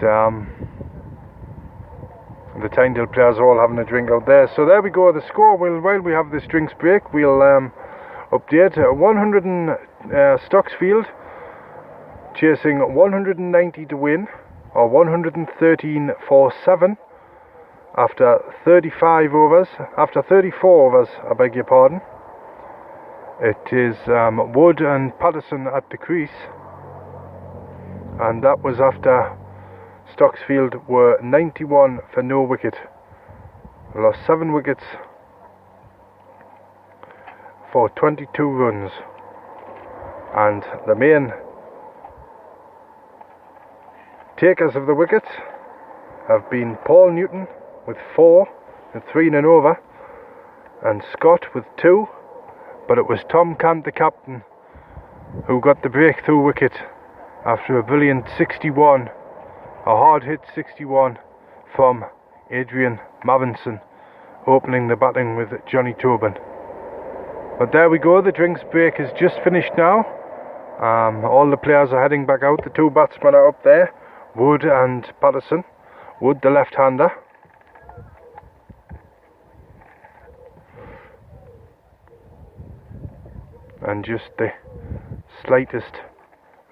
the Tynedale players are all having a drink out there. So there we go, the score. While we have this drinks break, we'll update 100 Stocksfield chasing 190 to win, or 113 for 7 after 34 overs, I beg your pardon. It is Wood and Patterson at the crease, and that was after Stocksfield were 91 for no wicket. They lost 7 wickets for 22 runs, and the main takers of the wickets have been Paul Newton with 4 and 3 in an over, and Scott with 2, but it was Tom Cant, the captain, who got the breakthrough wicket after a brilliant 61, a hard hit 61 from Adrian Mavinson, opening the batting with Johnny Tobin. But there we go, the drinks break is just finished now. All the players are heading back out. The 2 batsmen are up there, Wood and Patterson. Wood, the left-hander. And just the slightest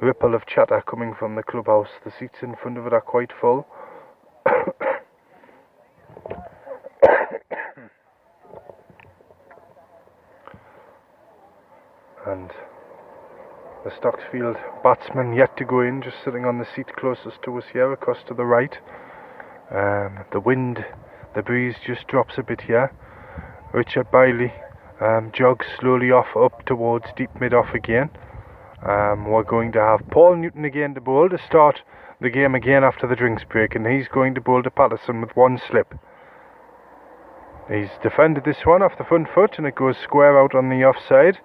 ripple of chatter coming from the clubhouse. The seats in front of it are quite full. And the Stocksfield batsman yet to go in, just sitting on the seat closest to us here, across to the right. The wind, the breeze just drops a bit here. Richard Bailey jogs slowly off up towards deep mid-off again. We're going to have Paul Newton again to bowl to start the game again after the drinks break, and he's going to bowl to Patterson with one slip. He's defended this one off the front foot, and it goes square out on the offside.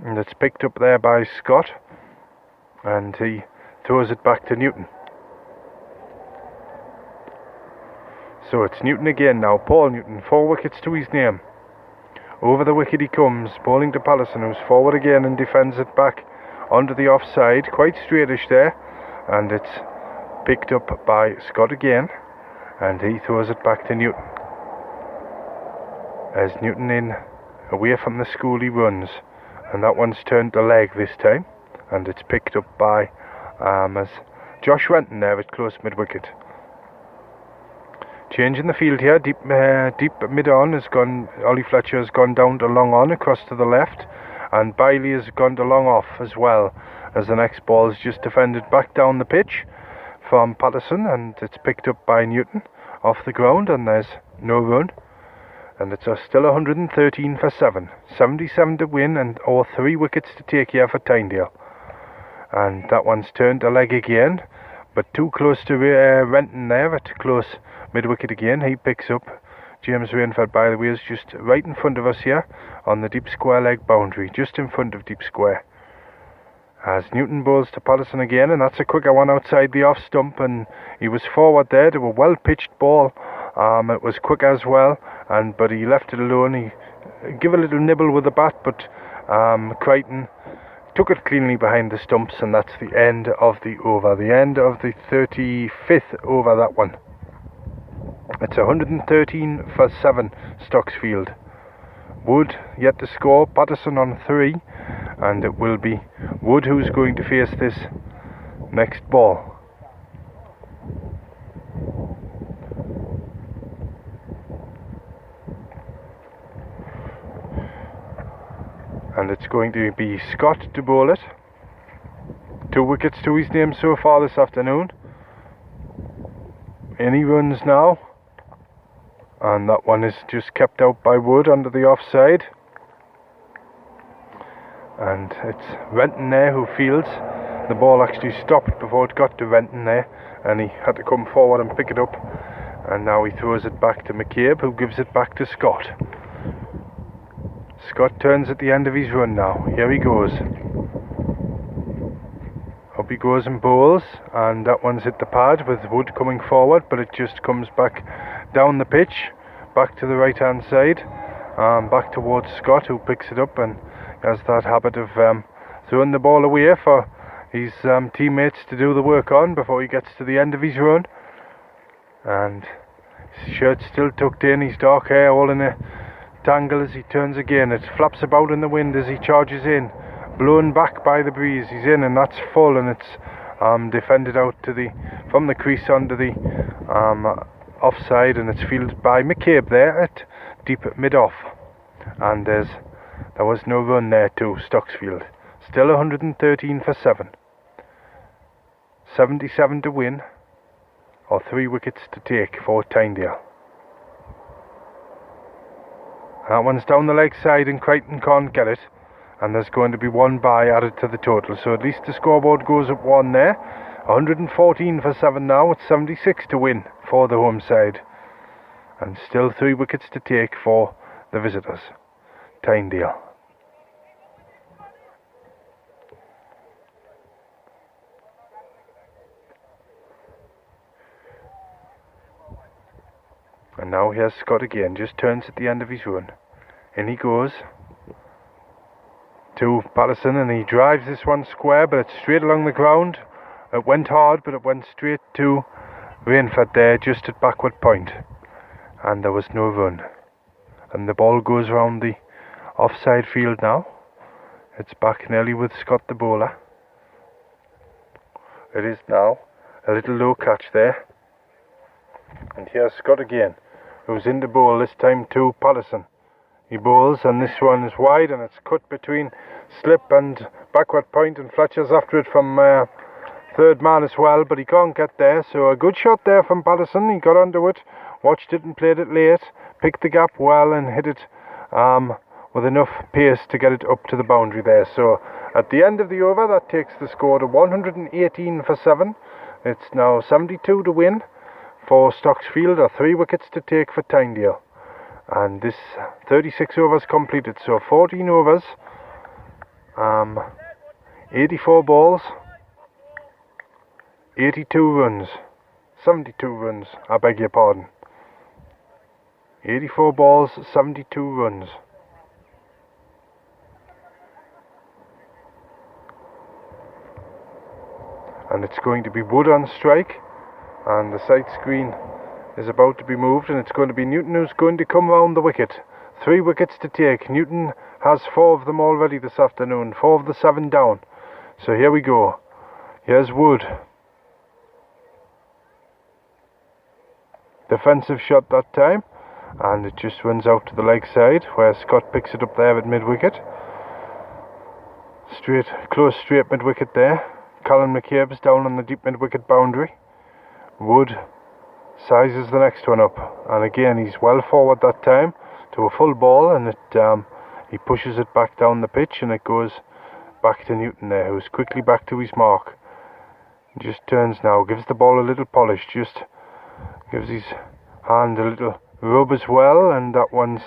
And it's picked up there by Scott, and he throws it back to Newton. So it's Newton again now, Paul Newton, 4 wickets to his name. Over the wicket he comes, bowling to Patterson, who's forward again and defends it back onto the offside, quite straightish there, and it's picked up by Scott again, and he throws it back to Newton. As Newton in, away from the school he runs. And that one's turned to leg this time, and it's picked up by as Josh Renton there at close mid-wicket. Change in the field here, deep mid-on has gone, Ollie Fletcher has gone down to long on across to the left, and Bailey has gone to long off as well, as the next ball is just defended back down the pitch from Patterson, and it's picked up by Newton off the ground, and there's no run. And it's still 113 for 7. 77 to win, and 3 wickets to take here for Tynedale. And that one's turned to leg again, but too close to Renton there at close mid-wicket again. He picks up. James Rainford, by the way, is just right in front of us here on the deep square leg boundary, just in front of deep square. As Newton bowls to Patterson again, and that's a quicker one outside the off stump, and he was forward there to a well-pitched ball. It was quick as well, but he left it alone. He gave a little nibble with the bat, but Crichton took it cleanly behind the stumps, and that's the end of the over. The end of the 35th over, that one. It's 113 for 7, Stocksfield. Wood yet to score, Patterson on 3, and it will be Wood who's going to face this next ball. And it's going to be Scott to bowl it. 2 wickets to his name so far this afternoon. In he runs now. And that one is just kept out by Wood under the offside. And it's Renton there who fields. The ball actually stopped before it got to Renton there, and he had to come forward and pick it up. And now he throws it back to McCabe, who gives it back to Scott. Scott turns at the end of his run now. Here he goes. Up he goes and bowls, and that one's hit the pad with Wood coming forward, but it just comes back down the pitch, back to the right hand side, back towards Scott, who picks it up and has that habit of throwing the ball away for his teammates to do the work on before he gets to the end of his run. And his shirt's still tucked in, his dark hair all in a tangle as he turns again. It flaps about in the wind as he charges in, blown back by the breeze. He's in, and that's full, and it's defended out to from the crease onto the offside, and it's fielded by McCabe there at deep mid-off. And there was no run there to Stocksfield. Still 113 for 7. 77 to win, or 3 wickets to take for Tynedale. That one's down the leg side, and Crichton can't get it, and there's going to be 1 bye added to the total, so at least the scoreboard goes up 1 there. 114 for 7 now. It's 76 to win for the home side, and still 3 wickets to take for the visitors, Tynedale. And now here's Scott again, just turns at the end of his run. In he goes to Patterson, and he drives this one square, but it's straight along the ground. It went hard, but it went straight to Rainford there, just at backward point. And there was no run. And the ball goes around the offside field now. It's back nearly with Scott the bowler. It is now a little low catch there. And here's Scott again, who's in the bowl, this time to Patterson. He bowls, and this one is wide, and it's cut between slip and backward point, and Fletcher's after it from third man as well, but he can't get there. So a good shot there from Patterson. He got onto it, watched it and played it late, picked the gap well and hit it with enough pace to get it up to the boundary there. So at the end of the over, that takes the score to 118 for 7. It's now 72 to win for Stocksfield, or 3 wickets to take for Tynedale. And this 36 overs completed, so 14 overs, 84 balls, 82 runs, 72 runs, I beg your pardon. 84 balls, 72 runs. And it's going to be Wood on strike, and the side screen is about to be moved, and it's going to be Newton who's going to come round the wicket. 3 wickets to take. Newton has 4 of them already this afternoon, 4 of the 7 down. So here we go. Here's Wood. Defensive shot that time, and it just runs out to the leg side, where Scott picks it up there at mid-wicket. Close straight mid-wicket there. Colin McCabe's down on the deep mid-wicket boundary. Wood sizes the next one up, and again he's well forward that time to a full ball, and he pushes it back down the pitch, and it goes back to Newton there, who's quickly back to his mark. He just turns now, gives the ball a little polish, just gives his hand a little rub as well, and that one's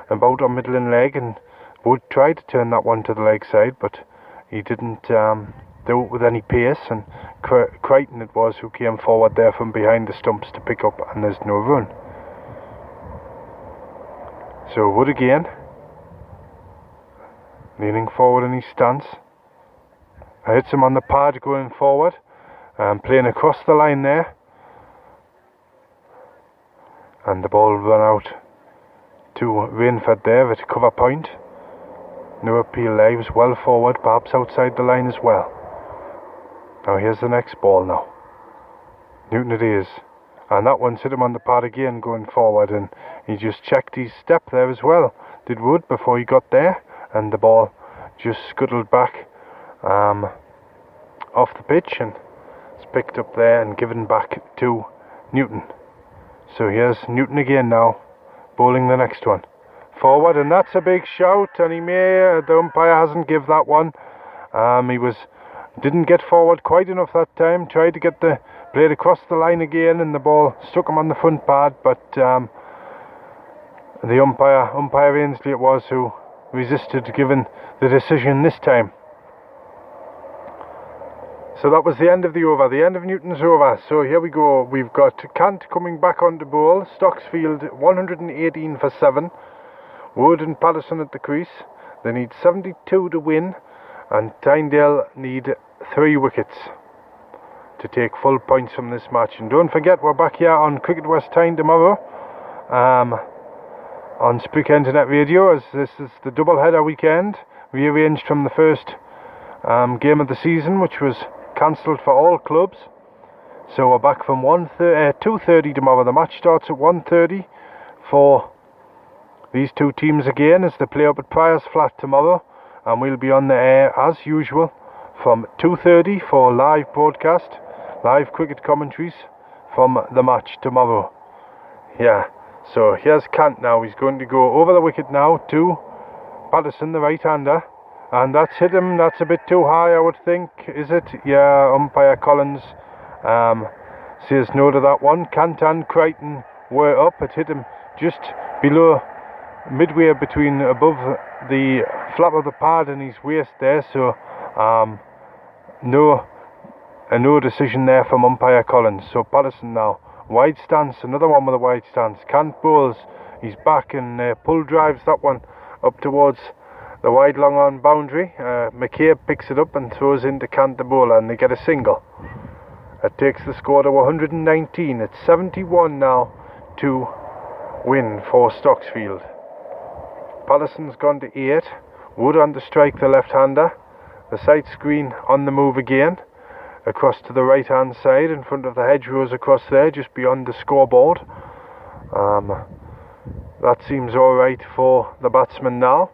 about on middle and leg, and Wood tried to turn that one to the leg side, but he didn't do it with any pace, and Crichton it was who came forward there from behind the stumps to pick up, and there's no run. So Wood again, leaning forward in his stance. I hits him on the pad going forward, and playing across the line there, and the ball ran out to Rainford there at cover point. No appeal there, he was well forward, perhaps outside the line as well. Now here's the next ball now. Newton it is, and that one's hit him on the pad again going forward, and he just checked his step there as well, did Wood, before he got there, and the ball just scuttled back off the pitch, and it's picked up there and given back to Newton. So here's Newton again now, bowling the next one forward, and that's a big shout, and the umpire hasn't give that one. Didn't get forward quite enough that time, tried to get the blade across the line again, and the ball struck him on the front pad, but the umpire Ainsley it was, who resisted giving the decision this time. So that was the end of the over, the end of Newton's over. So here we go, we've got Cant coming back on the bowl, Stocksfield 118 for 7, Wood and Patterson at the crease. They need 72 to win, and Tynedale need 3 wickets to take full points from this match. And don't forget, we're back here on Cricket West Tyne tomorrow on Spreaker Internet Radio, as this is the double-header weekend, rearranged from the first game of the season, which was cancelled for all clubs. So we're back from 2:30 tomorrow. The match starts at 1:30 for these 2 teams again, as they play up at Prior's Flat tomorrow, and we'll be on the air as usual from 2:30 for live broadcast, live cricket commentaries from the match tomorrow. Yeah, so here's Cant now. He's going to go over the wicket now to Patterson, the right-hander, and that's hit him. That's a bit too high, I would think. Is it? Yeah, umpire Collins says no to that one. Cant and Crichton were up. It hit him just below, midway between above the flap of the pad and his waist there, so no decision there from umpire Collins. So Patterson now, wide stance, another one with a wide stance. Cant bowls, he's back, and pull drives that one up towards the wide long on boundary. McCabe picks it up and throws into Cant the bowler, and they get a single. It takes the score to 119. It's 71 now to win for Stocksfield. Patterson's gone to 8, Wood on to strike the left-hander. The sight screen on the move again. Across to the right hand side in front of the hedgerows across there, just beyond the scoreboard. That seems alright for the batsman now.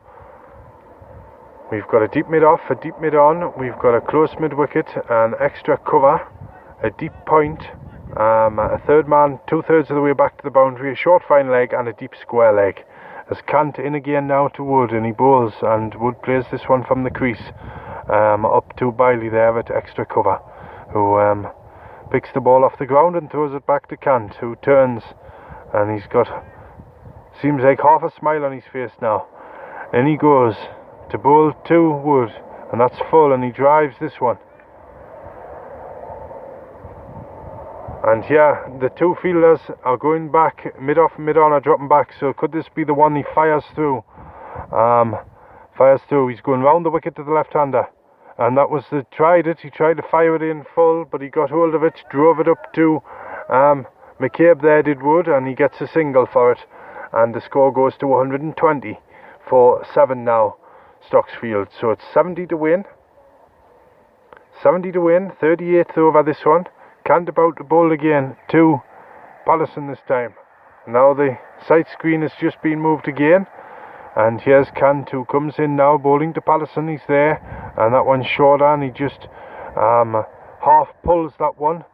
We've got a deep mid off, a deep mid on, we've got a close mid wicket, an extra cover, a deep point, a third man 2/3 of the way back to the boundary, a short fine leg and a deep square leg. As Kant in again now to Wood, and he bowls, and Wood plays this one from the crease up to Biley there at extra cover, who picks the ball off the ground and throws it back to Kant, who turns, and he's got, seems like half a smile on his face now. And he goes to bowl to Wood, and that's full, and he drives this one. And here the two fielders are going back, mid off and mid on are dropping back, so could this be the one he fires through? He's going round the wicket to the left-hander, and that was he tried to fire it in full, but he got hold of it, drove it up to McCabe there, did Wood, and he gets a single for it, and the score goes to 120 for 7 now, Stocksfield. So it's 70 to win, 38th over this one. Kant about to bowl again to Pallison this time. Now the sight screen has just been moved again, and here's Kant, who comes in now bowling to Pallison. He's there, and that one's short on. He just half pulls that one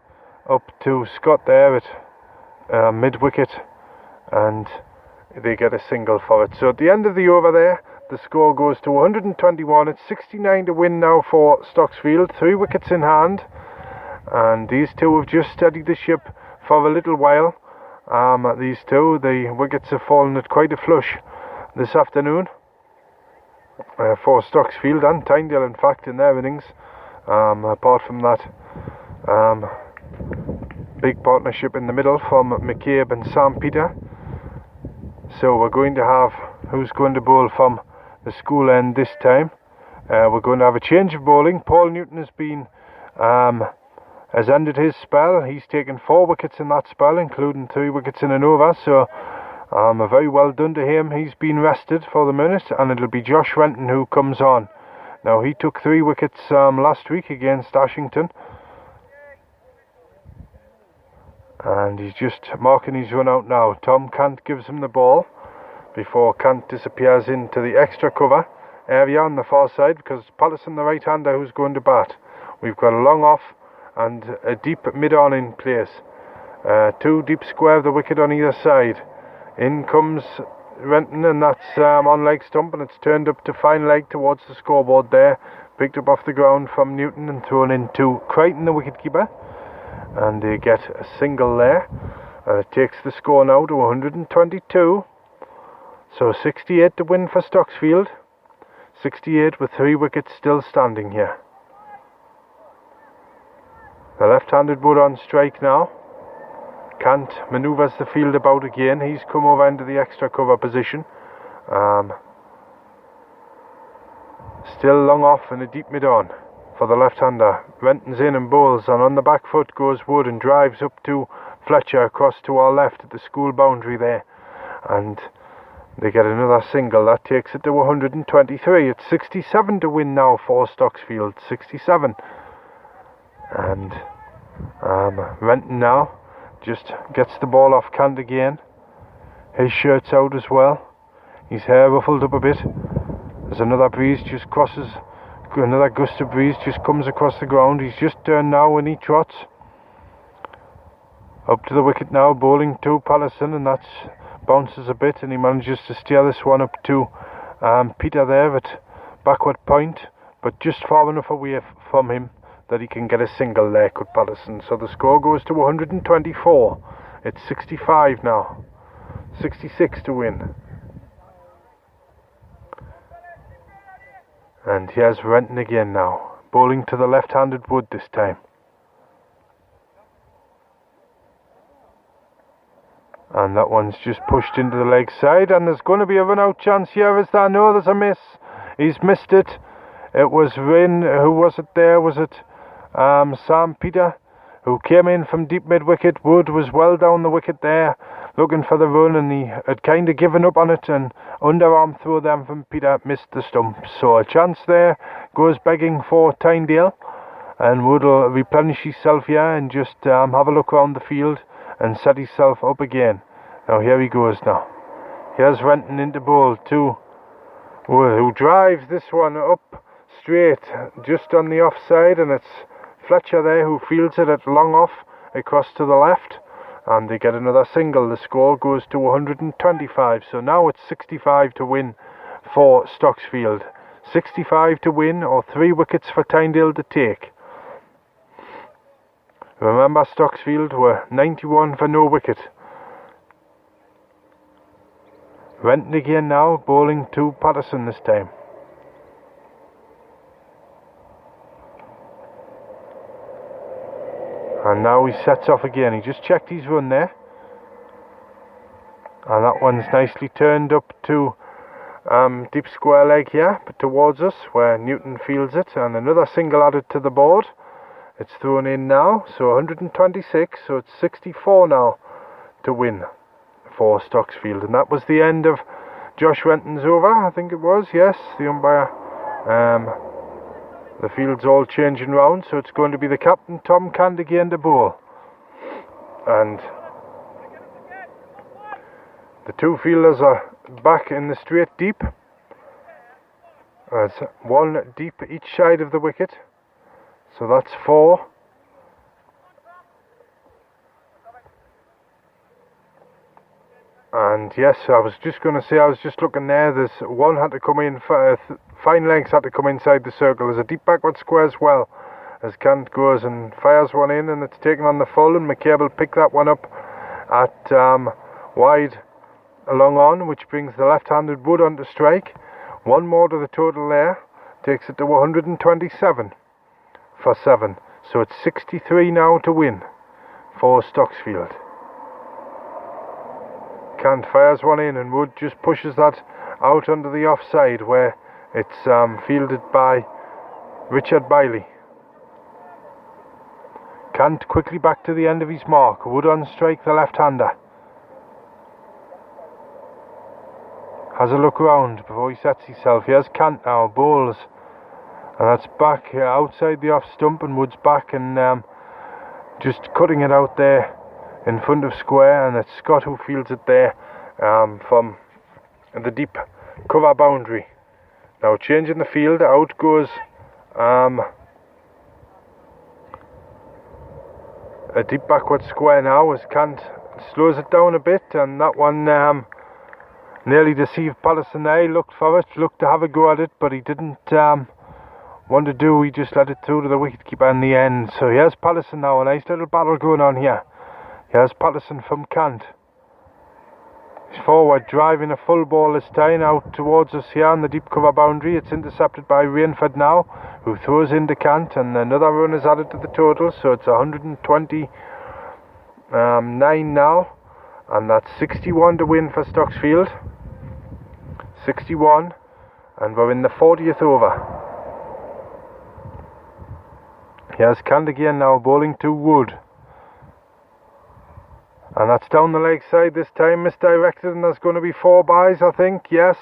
up to Scott there at mid wicket, and they get a single for it. So at the end of the over there, the score goes to 121. It's 69 to win now for Stocksfield, 3 wickets in hand. And these two have just steadied the ship for a little while. These two, the wickets have fallen at quite a flush this afternoon for Stocksfield and Tynedale, in fact, in their innings. Apart from that big partnership in the middle from McCabe and Sam Peter. So we're going to have, who's going to bowl from the school end this time? We're going to have a change of bowling. Paul Newton has ended his spell. He's taken 4 wickets in that spell, including 3 wickets in an over, so very well done to him. He's been rested for the minute, and it'll be Josh Renton who comes on. Now, he took 3 wickets last week against Ashington, and he's just marking his run out now. Tom Kant gives him the ball before Kant disappears into the extra cover area on the far side, because it's Pallison, the right-hander, who's going to bat. We've got a long off and a deep mid-on in place. 2 deep square of the wicket on either side. In comes Renton, and that's on leg stump, and it's turned up to fine leg towards the scoreboard there. Picked up off the ground from Newton and thrown into Crichton, the wicketkeeper. And they get a single there. And it takes the score now to 122. So 68 to win for Stocksfield. 68 with 3 wickets still standing here. The left-handed Wood on strike now. Kant manoeuvres the field about again. He's come over into the extra cover position. Still long off and a deep mid-on for the left-hander. Renton's in and bowls, and on the back foot goes Wood and drives up to Fletcher across to our left at the school boundary there. And they get another single. That takes it to 123. It's 67 to win now for Stocksfield. 67. And Renton now just gets the ball off Kant again. His shirt's out as well. His hair ruffled up a bit. There's another breeze just crosses, another gust of breeze just comes across the ground. He's just turned now and he trots up to the wicket now, bowling to Pallison, and that's bounces a bit, and he manages to steer this one up to Peter there at backward point, but just far enough away from him that he can get a single there, could Pallison. So the score goes to 124. It's 65 now. 66 to win. And here's Renton again now, bowling to the left-handed Wood this time. And that one's just pushed into the leg side, and there's going to be a run-out chance here, is there? No, there's a miss. He's missed it. It was Who was it there? Was it Sam Peter, who came in from deep mid-wicket? Wood was well down the wicket there, looking for the run, and he had kind of given up on it, and underarm throw them from Peter missed the stump. So a chance there goes begging for Tynedale, and Wood will replenish himself here and just have a look around the field and set himself up again. Now here he goes now. Here's Renton into bowl, who drives this one up straight just on the offside, and it's Fletcher there who fields it at long off across to the left, and they get another single. The score goes to 125, so now it's 65 to win for Stocksfield. 65 to win, or 3 wickets for Tynedale to take. Remember, Stocksfield were 91 for no wicket. Renton again now, bowling to Patterson this time. And now he sets off again. He just checked his run there. And that one's nicely turned up to deep square leg here, but towards us, where Newton fields it. And another single added to the board. It's thrown in now, so 126, so it's 64 now to win for Stocksfield. And that was the end of Josh Renton's over, I think it was, yes, the umpire. The field's all changing round, so it's going to be the captain, Tom Cand, again to bowl. And the 2 fielders are back in the straight deep. There's 1 deep each side of the wicket, so that's 4. And yes, I was just going to say, I was just looking there, there's 1 had to come in, fine legs had to come inside the circle. There's a deep backward square as well, as Cant goes and fires one in, and it's taken on the full, and McCabe will pick that one up at wide along on, which brings the left-handed Wood on to strike. 1 more to the total there, takes it to 127 for 7. So it's 63 now to win for Stocksfield. Cant fires one in, and Wood just pushes that out under the offside, where it's fielded by Richard Biley. Cant quickly back to the end of his mark. Wood on strike, the left-hander. Has a look round before he sets himself. Here's Cant now, bowls. And that's back outside the off stump, and Wood's back and just cutting it out there in front of square, and it's Scott who fields it there from the deep cover boundary. Now changing the field, out goes a deep backward square now as Cant slows it down a bit, and that one nearly deceived Patterson there. He looked for it, looked to have a go at it, but he didn't want to do. He just let it through to the wicketkeeper in the end. So here's Patterson now, a nice little battle going on here. Here's Patterson from Cant. He's forward, driving a full ball this time out towards us here on the deep cover boundary. It's intercepted by Rainford now, who throws into Cant, and another run is added to the total, so it's 129 now, and that's 61 to win for Stocksfield. 61, and we're in the 40th over. Here's Cant again now, bowling to Wood. And that's down the leg side this time, misdirected, and there's going to be 4 byes, I think. Yes,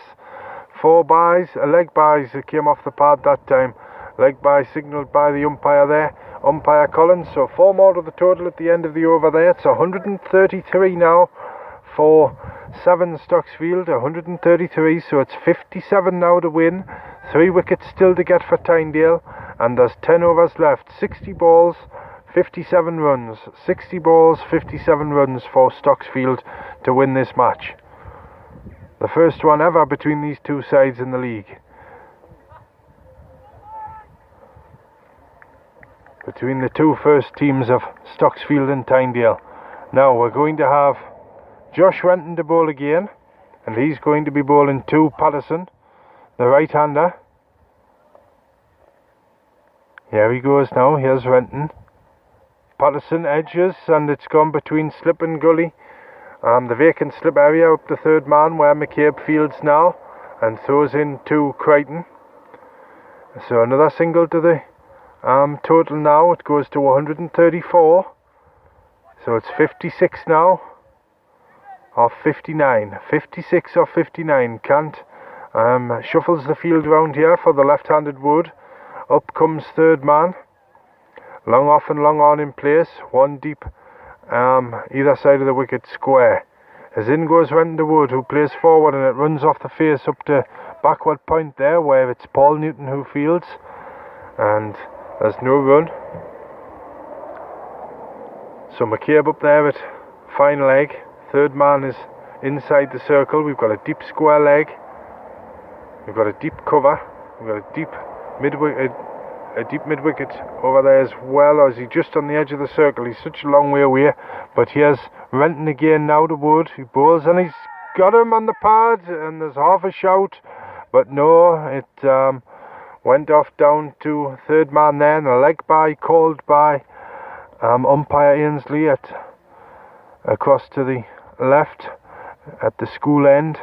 4 byes, leg byes that came off the pad that time. Leg bye signalled by the umpire there, umpire Collins. So 4 more to the total at the end of the over there. It's 133 now for 7 Stocksfield, 133, so it's 57 now to win. 3 wickets still to get for Tynedale, and there's 10 overs left. 60 balls, 57 runs. 60 balls, 57 runs for Stocksfield to win this match. The first one ever between these 2 sides in the league. Between the 2 first teams of Stocksfield and Tynedale. Now we're going to have Josh Renton to bowl again, and he's going to be bowling to Patterson, the right-hander. Here he goes now. Here's Renton. Patterson edges, and it's gone between slip and gully. The vacant slip area up the 3rd man, where McCabe fields now and throws in to Crichton. So another single to the total now. It goes to 134. So it's 56 now off 59, 56 off 59. Kant shuffles the field round here for the left-handed wood. Up comes third man. Long off and long on in place. One deep either side of the wicket square. As in goes Renton Wood, who plays forward, and it runs off the face up to backward point there, where it's Paul Newton who fields, and there's no run. So McCabe up there at fine leg. Third man is inside the circle. We've got a deep square leg. We've got a deep cover. We've got a deep mid wicket over there as well. Or is he just on the edge of the circle? He's such a long way away. But here's Renton again now to Wood. He bowls and he's got him on the pad, and there's half a shout, but no, it went off down to third man there, and a leg bye called by umpire Ainsley across to the left at the school end.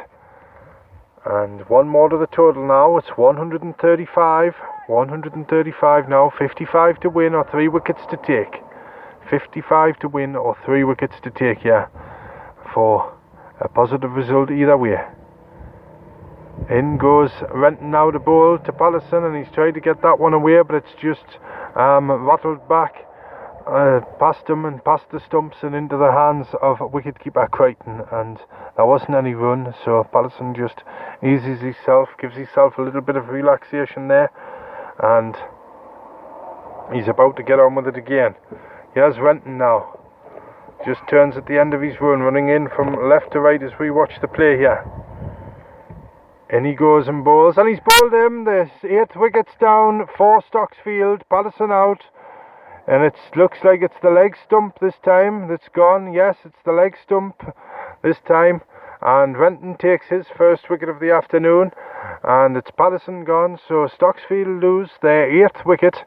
And one more to the total now. It's 135 now. 55 to win or 3 wickets to take. 55 to win or 3 wickets to take here for a positive result either way. In goes Renton now to bowl to Pallison, and he's tried to get that one away, but it's just rattled back past him and past the stumps and into the hands of wicketkeeper Crichton, and there wasn't any run, so Pallison just eases himself, gives himself a little bit of relaxation there, and he's about to get on with it again. Here's Renton now. Just turns at the end of his run, running in from left to right as we watch the play here. In he goes and bowls, and he's bowled him. There's 8 wickets down for Stocksfield. Pallison out, and it looks like it's the leg stump this time that's gone. Yes, it's the leg stump this time, and Renton takes his first wicket of the afternoon, and it's Pallison gone, so Stocksfield lose their 8th wicket,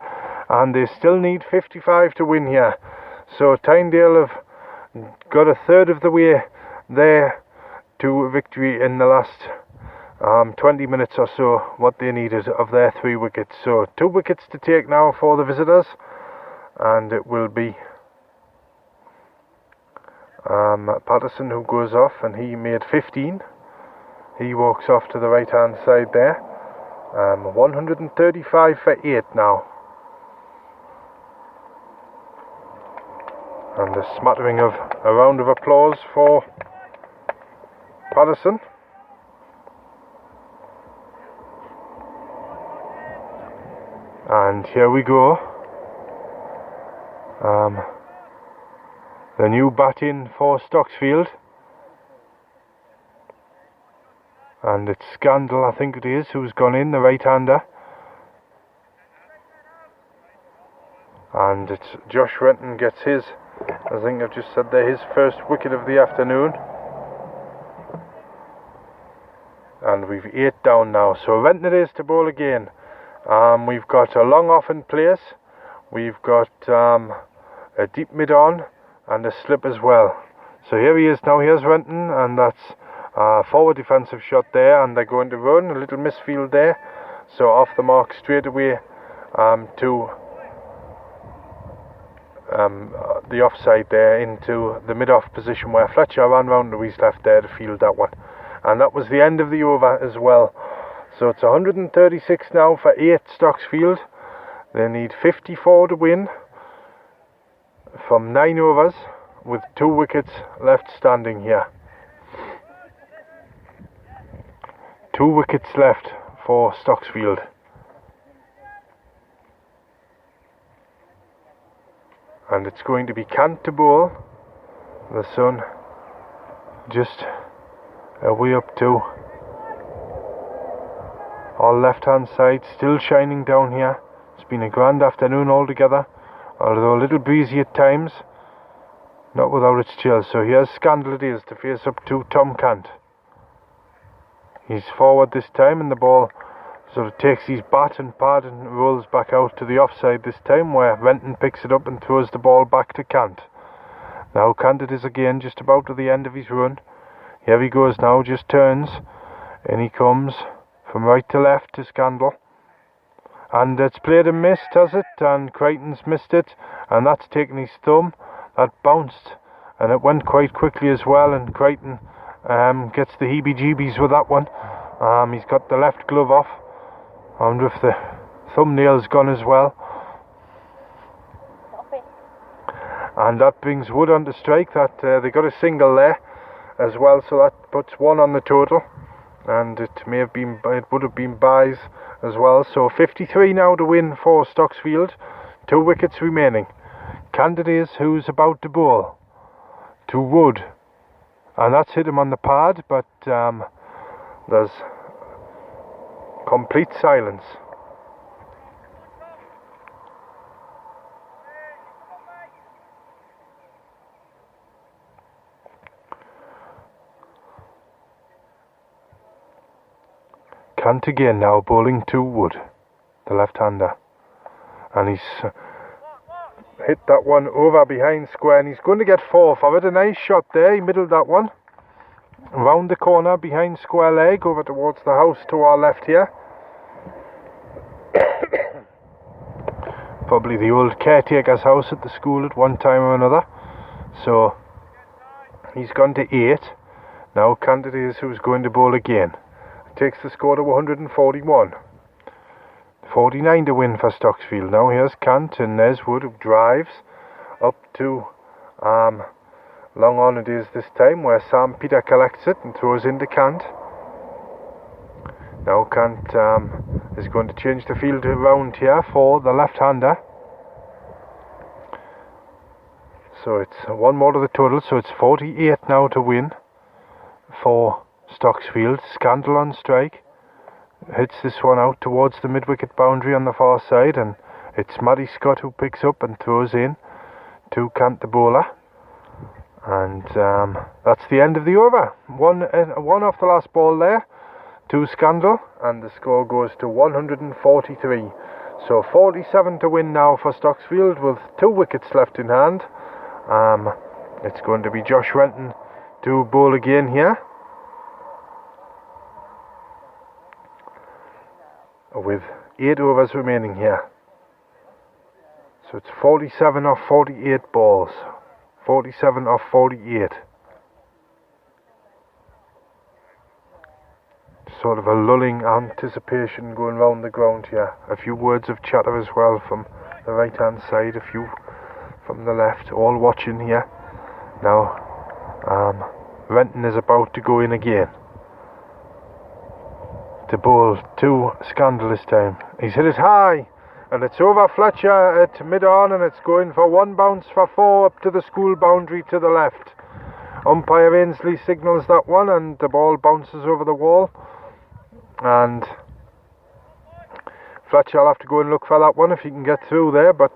and they still need 55 to win here. So Tynedale have got a third of the way there to victory in the last 20 minutes or so, what they needed of their 3 wickets. So 2 wickets to take now for the visitors, and it will be Patterson who goes off, and he made 15. He walks off to the right hand side there. 135 for 8 now. And a smattering of a round of applause for Patterson. And here we go. The new bat in for Stocksfield. And it's Scandal, I think it is, who's gone in, the right-hander. And it's Josh Renton gets his, I think I've just said there, his first wicket of the afternoon. And we've 8 down now. So Renton it is to bowl again. We've got a long off in place. We've got a deep mid on and a slip as well. So here he is now. Here's Renton, and that's a forward defensive shot there, and they're going to run. A little misfield there. So off the mark straight away to the offside there, into the mid-off position where Fletcher ran round to his left there to field that one. And that was the end of the over as well. So it's 136 now for 8 Stocksfield. They need 54 to win from 9 overs with 2 wickets left standing here. 2 wickets left for Stocksfield. And it's going to be Kant to bowl. The sun just way up to our left hand side, still shining down here. It's been a grand afternoon altogether, although a little breezy at times, not without its chill. So here's Scandal it is to face up to Tom Kant. He's forward this time, and the ball sort of takes his bat and pad and rolls back out to the offside this time, where Renton picks it up and throws the ball back to Kant. Now Kant it is again, just about to the end of his run. Here he goes now, just turns, and he comes from right to left to Scandal. And it's played and missed, has it? And Crichton's missed it, and that's taken his thumb. That bounced, and it went quite quickly as well, and Crichton gets the heebie-jeebies with that one. He's got the left glove off. I wonder if the thumbnail's gone as well. And that brings Wood on to strike. That they got a single there as well, so that puts one on the total. And it would have been buys as well. So 53 now to win for Stocksfield. 2 wickets remaining. Candidate who's about to bowl to Wood, and that's hit him on the pad, but there's complete silence. Cant again now, bowling to Wood, the left-hander, and he's hit that one over behind square, and he's going to get 4 for it. A nice shot there. He middled that one round the corner behind square leg over towards the house to our left here. Probably the old caretaker's house at the school at one time or another. So he's gone to 8. Now Candidate who's going to bowl again. Takes the score to 141. 49 to win for Stocksfield. Now here's Cant, and there's Wood, who drives up to long on it is this time, where Sam Peter collects it and throws into Cant. Now Cant is going to change the field around here for the left-hander. So it's one more to the total, so it's 48 now to win for Stocksfield. Scandal on strike. Hits this one out towards the mid-wicket boundary on the far side, and it's Matty Scott who picks up and throws in to Cant the bowler. And that's the end of the over. One off the last ball there to Scandal, and the score goes to 143. So 47 to win now for Stocksfield with 2 wickets left in hand. It's going to be Josh Renton to bowl again here, with 8 overs remaining here. So it's 47 off 48 balls. 47 off 48. Sort of a lulling anticipation going round the ground here. A few words of chatter as well from the right hand side, a few from the left, all watching here. Now Renton is about to go in again to bowl to Scandal this time. He's hit it high, and it's over Fletcher at mid-on, and it's going for 1 bounce for 4 up to the school boundary to the left. Umpire Ainsley signals that one, and the ball bounces over the wall, and Fletcher will have to go and look for that one if he can get through there. But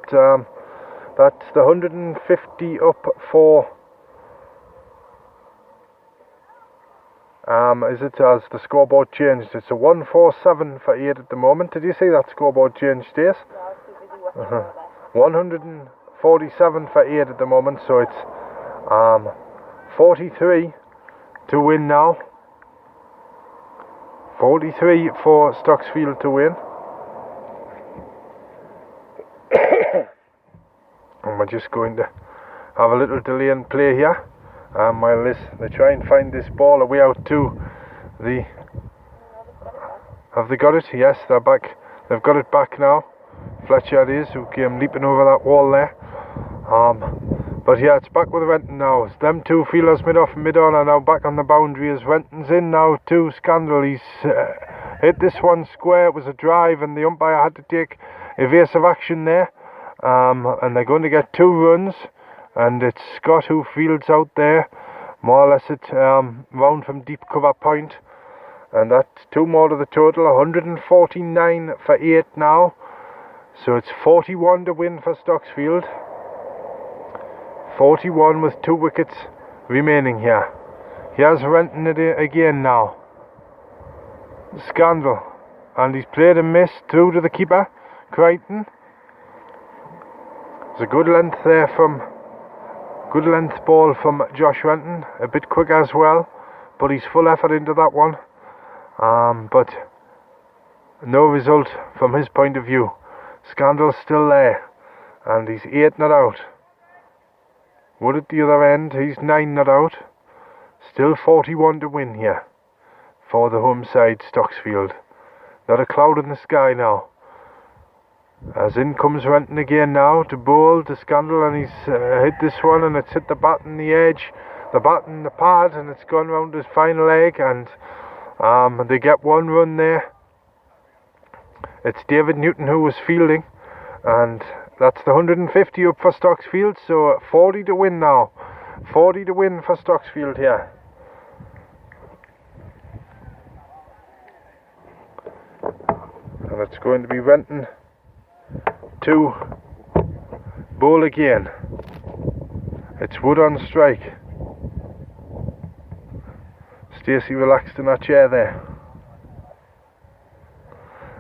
that's the 150 up for is it as the scoreboard changed? It's a 147 for 8 at the moment. Did you see that scoreboard change, Stace? 147 for 8 at the moment, so it's 43 to win now. 43 for Stocksfield to win. And we're just going to have a little delay in play here. While they try and find this ball away out to the... Have they got it? Yes, they're back. They've got it back now. Fletcher it is, who came leaping over that wall there. But yeah, it's back with Renton now. It's them 2 fielders mid-off and mid-on are now back on the boundary as Renton's in now to Scandal. He's hit this one square. It was a drive, and the umpire had to take evasive action there. And they're going to get 2 runs. And it's Scott who fields out there, more or less it round from deep cover point. And that's 2 more to the total, 149 for 8 now. So it's 41 to win for Stocksfield. 41 with 2 wickets remaining here. Here's Renton again now. Scandal. And he's played a miss through to the keeper, Crichton. There's a good length there good length ball from Josh Renton, a bit quick as well, put his full effort into that one, but no result from his point of view. Scandal's still there, and he's 8 not out. Wood at the other end, he's 9 not out. Still 41 to win here for the home side, Stocksfield. Not a cloud in the sky now. As in comes Renton again now to bowl to Scandal, and he's hit this one, and it's hit the bat in the edge, the bat in the pad, and it's gone round his final leg, and they get one run there. It's David Newton who was fielding, and that's the 150 up for Stocksfield, so 40 to win now. 40 to win for Stocksfield here. And it's going to be Renton to bowl again. It's Wood on strike. Stacey relaxed in that chair there.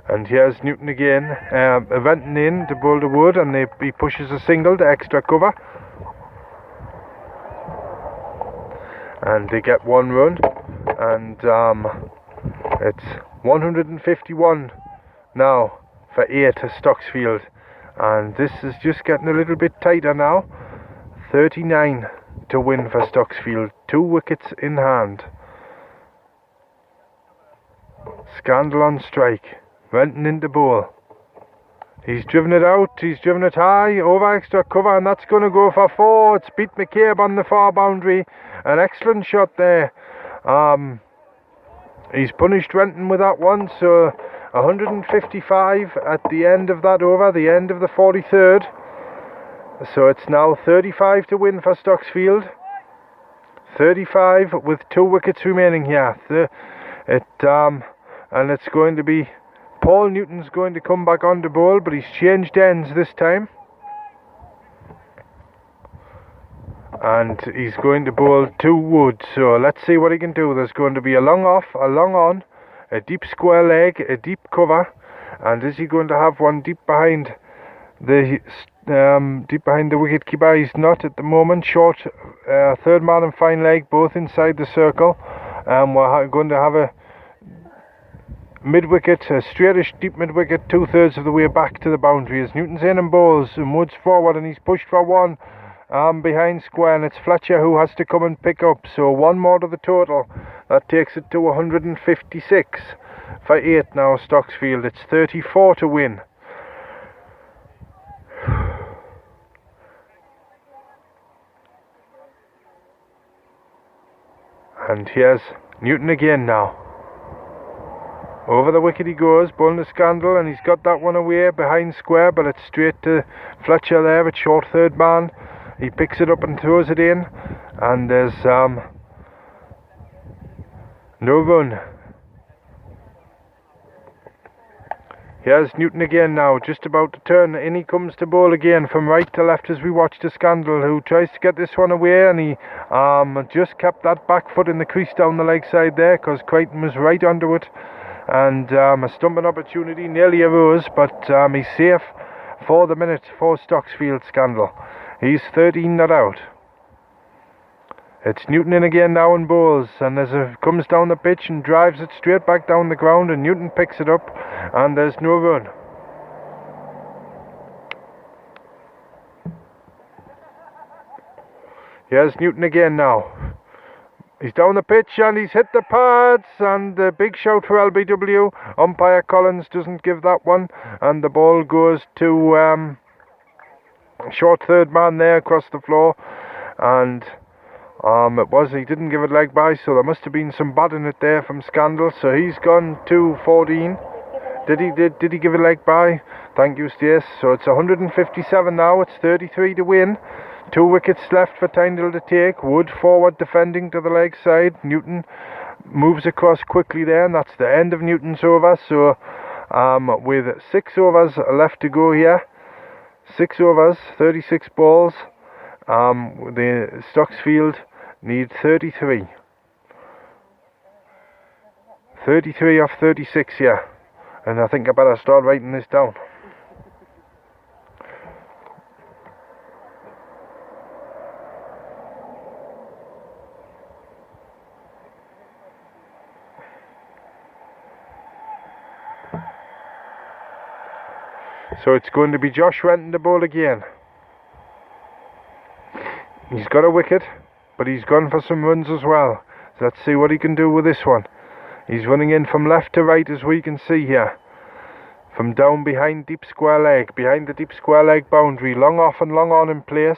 And here's Newton again. Renton in to bowl to Wood, and he pushes a single to extra cover. And they get one run, and it's 151 now for 8 to Stocksfield, and this is just getting a little bit tighter now. 39 to win for Stocksfield, 2 wickets in hand. Scandal on strike, Renton into bowl. He's driven it out, he's driven it high, over extra cover, and that's going to go for 4. It's beat McCabe on the far boundary. An excellent shot there. He's punished Renton with that one, so 155 at the end of that over, the end of the 43rd. So it's now 35 to win for Stocksfield. 35 with 2 wickets remaining here. And it's going to be Paul Newton's going to come back on the bowl, but he's changed ends this time. And he's going to bowl to Wood, so let's see what he can do. There's going to be a long off, a long on, a deep square leg, a deep cover, and is he going to have one deep behind the wicket keeper? He's not at the moment. Short third man and fine leg, both inside the circle. We're going to have a mid-wicket, a straightish deep mid-wicket, 2/3 of the way back to the boundary as Newton's in and bowls, and Wood's forward, and he's pushed for one behind square, and it's Fletcher who has to come and pick up, so one more to the total. That takes it to 156 for 8 now Stocksfield. It's 34 to win. And here's Newton again now. Over the wicket he goes, bowling to Scandal, and he's got that one away behind square, but it's straight to Fletcher there at short third man. He picks it up and throws it in, and there's no run. Here's Newton again now, just about to turn. In he comes to bowl again from right to left as we watch the Scandal, who tries to get this one away, and he just kept that back foot in the crease down the leg side there, because Crichton was right onto it, and a stumping opportunity nearly arose, but he's safe for the minute for Stocksfield. Scandal. He's 13 not out. It's Newton in again now and bowls, and as it comes down the pitch and drives it straight back down the ground, and Newton picks it up, and there's no run. Here's Newton again now. He's down the pitch and he's hit the pads, and a big shout for LBW. Umpire Collins doesn't give that one, and the ball goes to short third man there across the floor, and he didn't give it leg by, so there must have been some bat in it there from Scandal, so he's gone to 14. Did he give it leg by? Thank you, Stace. So it's 157 now, it's 33 to win. 2 wickets left for Tynedale to take. Wood forward defending to the leg side. Newton moves across quickly there, and that's the end of Newton's over. So with 6 overs left to go here, 6 overs, 36 balls, the Stocksfield need 33. 33 off 36 here, and I think I better start writing this down. So it's going to be Josh Renton to bowl again. He's got a wicket, but he's gone for some runs as well. So let's see what he can do with this one. He's running in from left to right, as we can see here. From down behind deep square leg, behind the deep square leg boundary. Long off and long on in place.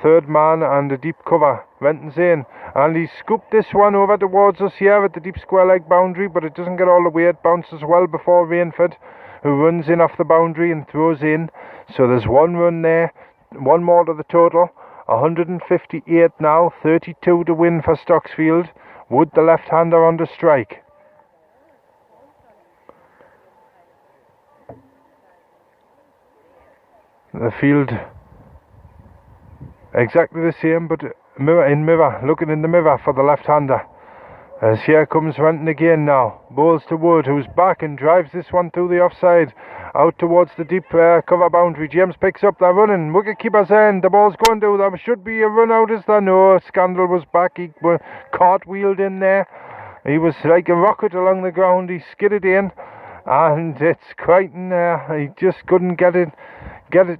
Third man and a deep cover. Renton's in. And he's scooped this one over towards us here at the deep square leg boundary, but it doesn't get all the way. It bounces well before Rainford, who runs in off the boundary and throws in. So there's one run there. One more to the total. 158 now. 32 to win for Stocksfield. Wood, the left-hander, on the strike. The field exactly the same, but mirror in mirror, looking in the mirror for the left-hander. As here comes Renton again now. Bowls to Wood, who's back and drives this one through the offside. Out towards the deep cover boundary. James picks up, they're running. Wicketkeeper's end. The ball's going to. There should be a run out, is there? No, Scandal was back. He cartwheeled in there. He was like a rocket along the ground. He skidded in. And it's Crichton there. He just couldn't get it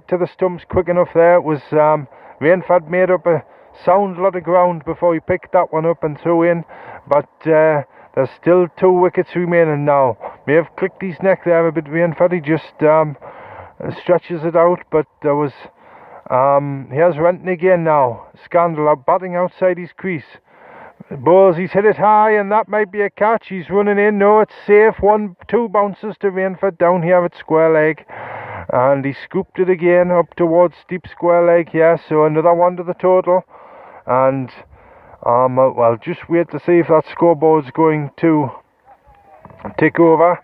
to the stumps quick enough there. It was Rainford made up a sound lot of ground before he picked that one up and threw in. But there's still 2 wickets remaining now. May have clicked his neck there a bit, Rainford. He just stretches it out. But there was... here's Renton again now. Scandal batting outside his crease. Bowls, he's hit it high, and that might be a catch. He's running in. No, it's safe. 1-2 bounces to Rainford down here at square leg. And he scooped it again up towards deep square leg here. So another one to the total. And... well, just wait to see if that scoreboard's going to tick over.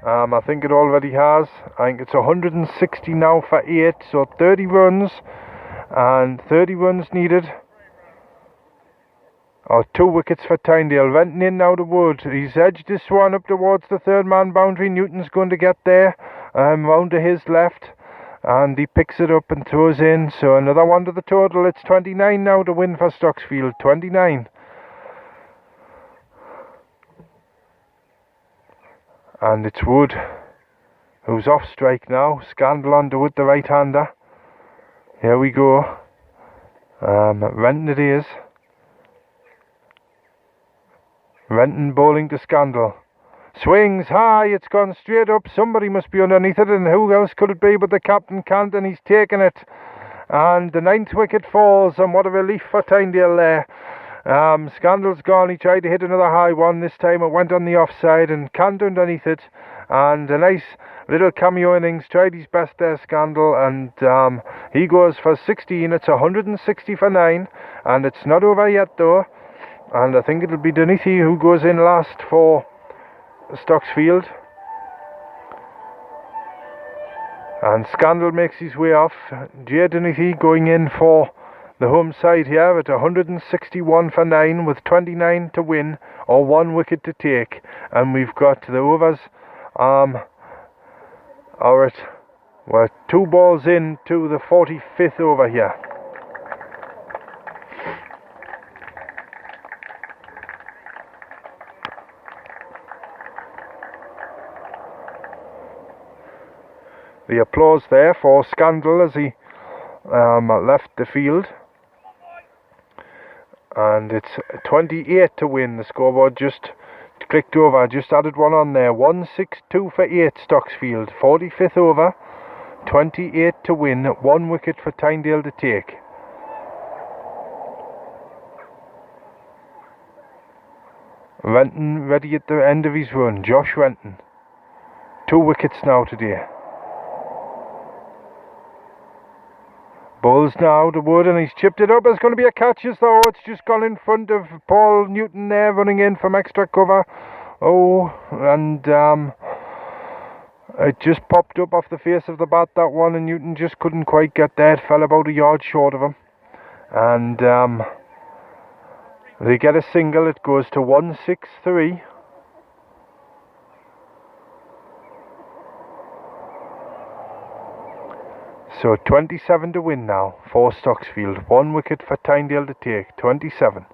I think it already has. I think it's 160 now for 8, so 30 runs, and 30 runs needed. 2 wickets for Tynedale. Renton in now to Wood. He's edged this one up towards the third man boundary. Newton's going to get there, round to his left. And he picks it up and throws in. So another one to the total. It's 29 now to win for Stocksfield. 29. And it's Wood, who's off strike now. Scandal on to Wood, the right-hander. Here we go. Renton it is. Renton bowling to Scandal. Swings high, it's gone straight up. Somebody must be underneath it, and who else could it be but the captain can't, and he's taken it. And the 9th wicket falls, and what a relief for Tynedale there. Scandal's gone. He tried to hit another high one. This time it went on the offside and can't underneath it. And a nice little cameo innings. Tried his best there, Scandal, and he goes for 16. It's 160 for 9, and it's not over yet though. And I think it'll be Dunithy who goes in last for Stocksfield. And Scandal makes his way off. J. Dunithy going in for the home side here at 161 for 9 with 29 to win or 1 wicket to take. And we've got the overs are at, well, 2 balls in to the 45th over here. The applause there for Scandal as he left the field. And it's 28 to win. The scoreboard just clicked over, just added one on there. 162 for 8 Stocksfield. 45th over, 28 to win, 1 wicket for Tynedale to take. Renton ready at the end of his run. Josh Renton. 2 wickets now today. Bowls now to Wood, and he's chipped it up. There's going to be a catch as though it's just gone in front of Paul Newton there, running in from extra cover. Oh, and it just popped up off the face of the bat, that one, and Newton just couldn't quite get there. It fell about a yard short of him. And they get a single. It goes to 163. So 27 to win now for Stocksfield. 1 wicket for Tynedale to take. 27.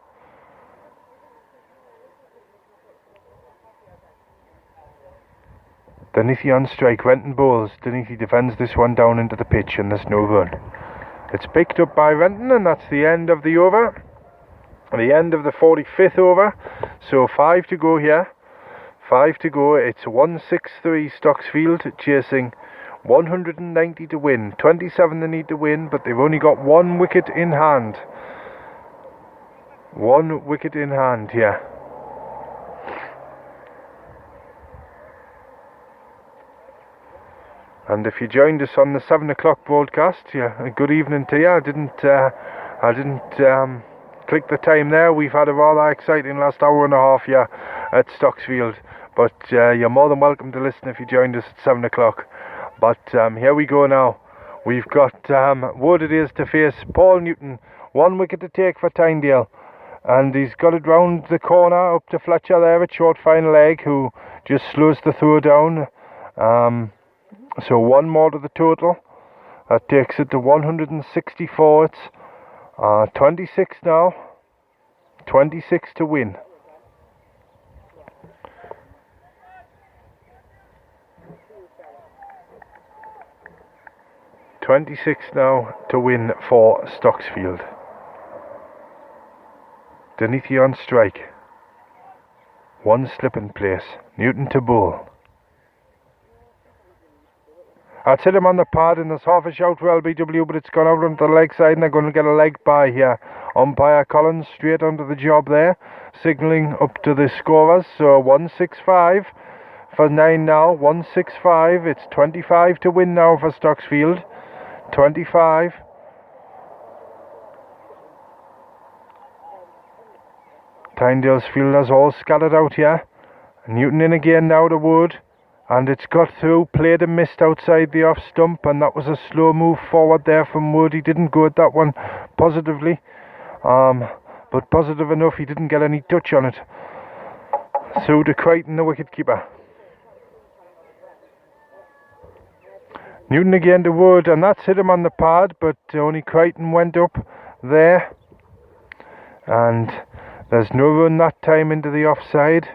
Dunithy on strike. Renton bowls. Dunithy defends this one down into the pitch, and there's no run. It's picked up by Renton, and that's the end of the over. the end of the 45th over, so 5 to go here. 5 to go. It's 163 Stocksfield chasing 190 to win. 27 they need to win, but they've only got 1 wicket in hand. 1 wicket in hand here. And if you joined us on the 7 o'clock broadcast, yeah, good evening to you. I didn't click the time there. We've had a rather exciting last hour and a half here at Stocksfield, but you're more than welcome to listen if you joined us at 7 o'clock. But here we go now. We've got Wood it is to face Paul Newton. 1 wicket to take for Tynedale, and he's got it round the corner up to Fletcher there at short fine leg, who just slows the throw down. So 1 more to the total. That takes it to 164. It's 26 now. 26 to win. 26 now to win for Stocksfield. Denethy on strike. 1 slip in place. Newton to bowl. I'd hit him on the pad, and there's half a shout for LBW, but it's gone out onto the leg side, and they're going to get a leg by here. Umpire Collins straight onto the job there, signalling up to the scorers. So 165 for 9 now. 165. It's 25 to win now for Stocksfield. 25. Tynedale's fielders all scattered out here. Newton in again now to Wood. And it's got through, played and missed outside the off stump, and that was a slow move forward there from Wood. He didn't go at that one positively, but positive enough he didn't get any touch on it. Through to Crichton, the wicketkeeper. Newton again to Wood, and that's hit him on the pad, but only Crichton went up there. And there's no run that time into the offside.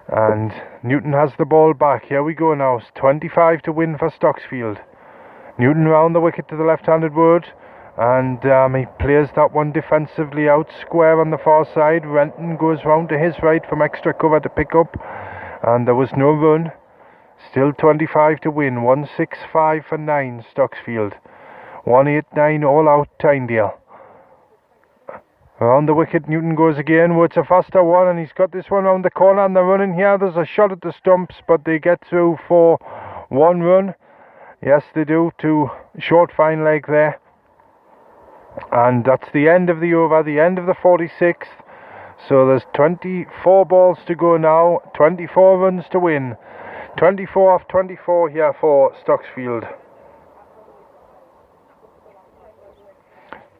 And Newton has the ball back. Here we go now. It's 25 to win for Stocksfield. Newton round the wicket to the left-handed Wood, and he plays that one defensively out square on the far side. Renton goes round to his right from extra cover to pick up, and there was no run. Still 25 to win. 165 for 9 Stocksfield. 189 all out Tynedale. Around the wicket, Newton goes again. Oh, it's a faster one, and he's got this one round the corner, and they're running here. There's a shot at the stumps, but they get through for 1 run. Yes, they do, to short fine leg there. And that's the end of the over, the end of the 46th. So there's 24 balls to go now, 24 runs to win. 24 off 24 here for Stocksfield.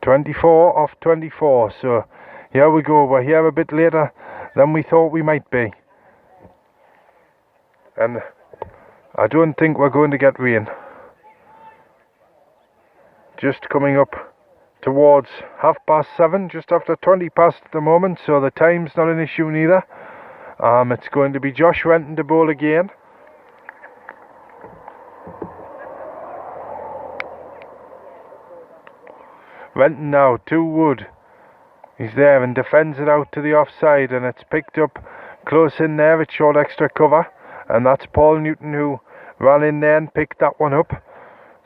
24 off 24, so here we go. We're here a bit later than we thought we might be, and I don't think we're going to get rain. Just coming up towards 7:30, just after 20 past at the moment, so the time's not an issue neither. It's going to be Josh Renton to bowl again. Renton now to Wood. He's there and defends it out to the offside, and it's picked up close in there. It's short extra cover, and that's Paul Newton who ran in there and picked that one up.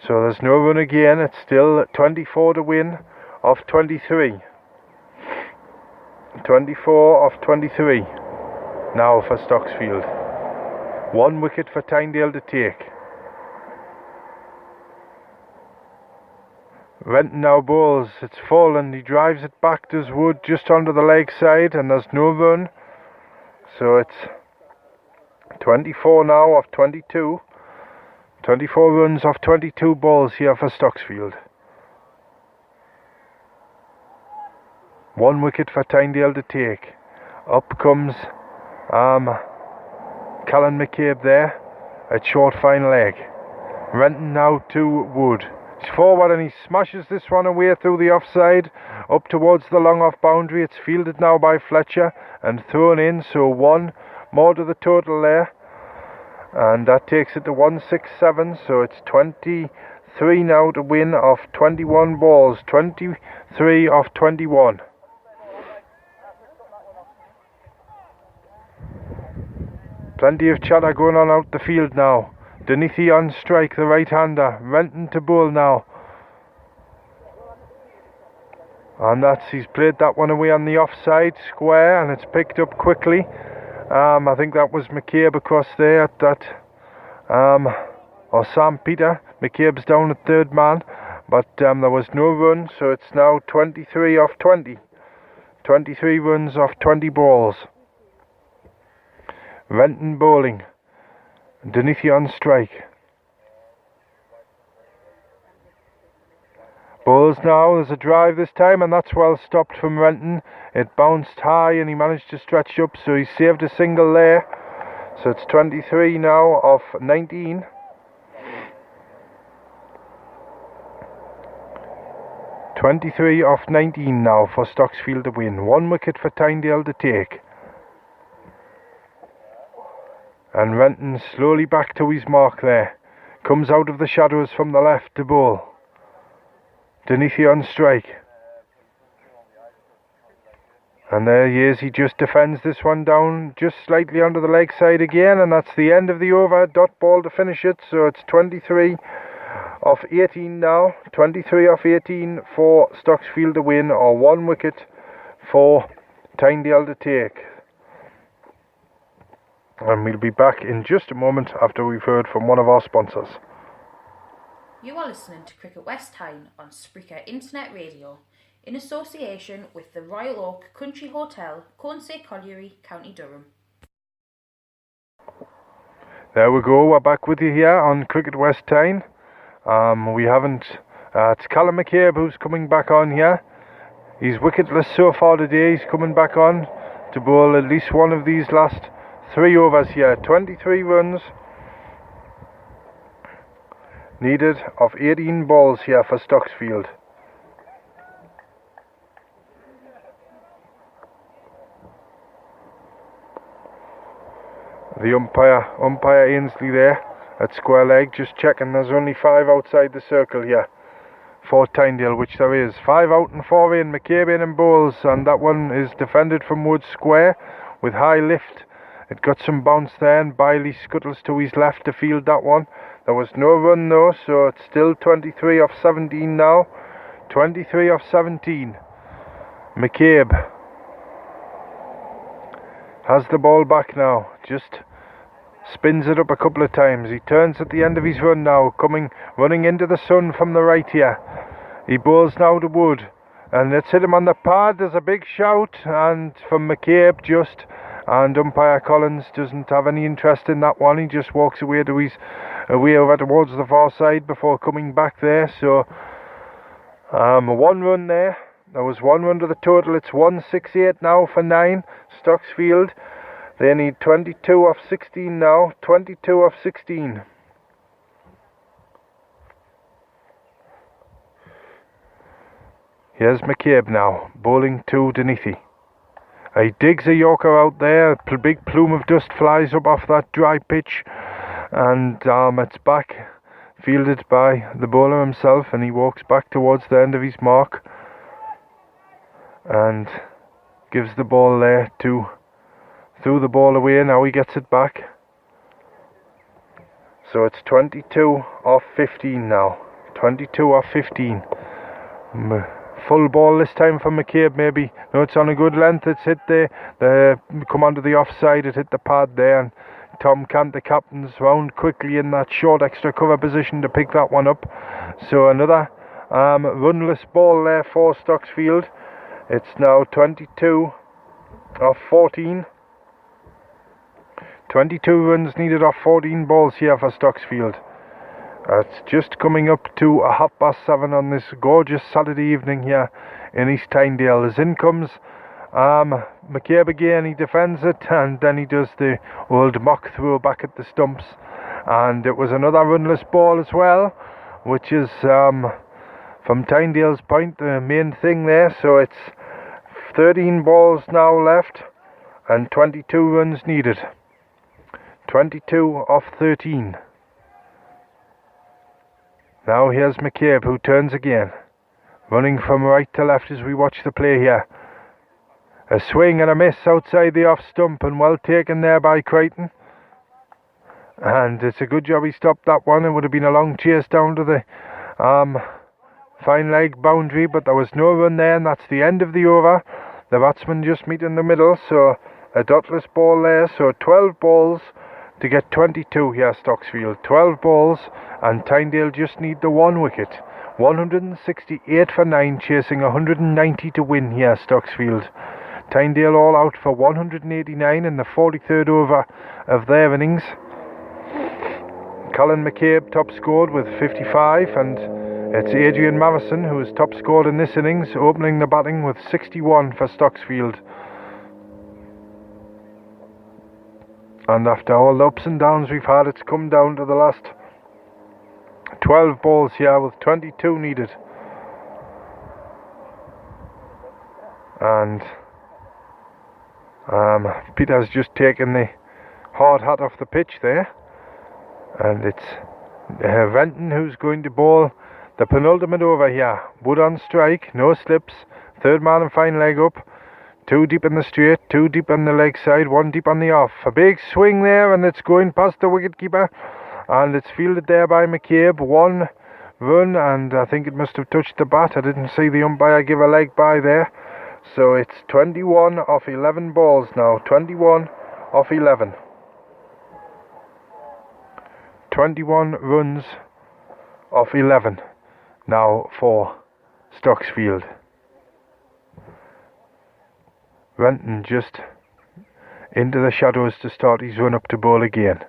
So there's no run again. It's still 24 to win off 23. 24 off 23 now for Stocksfield. 1 wicket for Tynedale to take. Renton now bowls. It's full, and he drives it back to his Wood just onto the leg side, and there's no run. So it's 24 now off 22. 24 runs off 22 balls here for Stocksfield. 1 wicket for Tynedale to take. Up comes Callan McCabe there at short fine leg. Renton now to Wood. He's forward, and he smashes this one away through the offside up towards the long off boundary. It's fielded now by Fletcher and thrown in, so 1 more to the total there, and that takes it to 167. So it's 23 23 now to win off 21 balls. 23 off 21. Plenty of chatter going on out the field now. Denithy on strike, the right-hander. Renton to bowl now. And he's played that one away on the offside square, and it's picked up quickly. I think that was McCabe across there at that, or Sam Peter. McCabe's down at third man, but there was no run, so it's now 23 off 20. 23 runs off 20 balls. Renton bowling. Denithy on strike. Bowls now, there's a drive this time, and that's well stopped from Renton. It bounced high and he managed to stretch up, so he saved a single there. So it's 23 now off 19. (23 off 19 now for Stocksfield to win. 1 wicket for Tynedale to take. And Renton slowly back to his mark there. Comes out of the shadows from the left to bowl. Denithy on strike. And there he is, he just defends this one down just slightly under the leg side again, and that's the end of the over. Dot ball to finish it, so it's 23 off 18 now. 23 off 18 for Stocksfield to win, or 1 wicket for Tynedale to take. And we'll be back in just a moment after we've heard from one of our sponsors. You are listening to Cricket West Tyne on Spreaker Internet Radio in association with the Royal Oak Country Hotel, Colnsay Colliery, County Durham. There we go, we're back with you here on Cricket West Tyne. We haven't, it's Callum McCabe who's coming back on here. He's wicketless so far today. He's coming back on to bowl at least one of these last 3 overs here. 23 runs needed of 18 balls here for Stocksfield. The umpire Ainsley there at square leg, just checking there's only 5 outside the circle here for Tynedale, which there is. 5 out and 4 in. McCabe in and bowls, and that one is defended from Wood Square with high lift. It got some bounce there, and Bailey scuttles to his left to field that one. There was no run though, so it's still 23 off 17 now. 23 off 17. McCabe has the ball back now. Just spins it up a couple of times. He turns at the end of his run now, running into the sun from the right here. He bowls now to Wood, and let's hit him on the pad. There's a big shout, and from McCabe just. And umpire Collins doesn't have any interest in that one. He just walks away over towards the far side before coming back there. So 1 run there. There was 1 run to the total. It's 168 now for 9. Stocksfield, they need 22 off 16 now. 22 off 16. Here's McCabe now, bowling to Denithy. He digs a yorker out there. A big plume of dust flies up off that dry pitch, and it's back, fielded by the bowler himself, and he walks back towards the end of his mark and gives the ball there to threw the ball away. Now he gets it back, so it's 22 off 15 now. 22 off 15. Full ball this time for McCabe, maybe. No, it's on a good length. It's hit the come onto the offside. It hit the pad there, and Tom Cant, the captain's round quickly in that short extra cover position to pick that one up. So another runless ball there for Stocksfield. It's now 22 off 14. 22 runs needed off 14 balls here for Stocksfield. It's just coming up to 7:30 on this gorgeous Saturday evening here in East Tynedale. As in comes McCabe again. He defends it, and then he does the old mock throw back at the stumps. And it was another runless ball as well, which is from Tynedale's point the main thing there. So it's 13 balls now left and 22 runs needed. 22 off 13. Now here's McCabe, who turns again, running from right to left as we watch the play here. A swing and a miss outside the off stump, and well taken there by Crichton. And it's a good job he stopped that one. It would have been a long chase down to the fine leg boundary, but there was no run there, and that's the end of the over. The batsman just meet in the middle, so a dotless ball there. So 12 balls to get 22 here, Stocksfield. 12 balls, and Tynedale just need the 1 wicket. 168 for 9, chasing 190 to win here, Stocksfield. Tynedale all out for 189 in the 43rd over of their innings. Colin McCabe top scored with 55, and it's Adrian Marrison who is top scored in this innings, opening the batting with 61 for Stocksfield. And after all the ups and downs we've had, it's come down to the last 12 balls here with 22 needed. And Peter's just taken the hard hat off the pitch there, and it's Renton who's going to bowl the penultimate over here. Wood on strike, no slips, third man and fine leg up, 2 deep in the straight, 2 deep on the leg side, 1 deep on the off. A big swing there, and it's going past the wicket keeper, and it's fielded there by McCabe. 1 run, and I think it must have touched the bat. I didn't see the umpire give a leg by there. So it's 21 off 11 balls now. 21 off 11. 21 runs off 11 now for Stocksfield. Renton just into the shadows to start his run up to bowl again.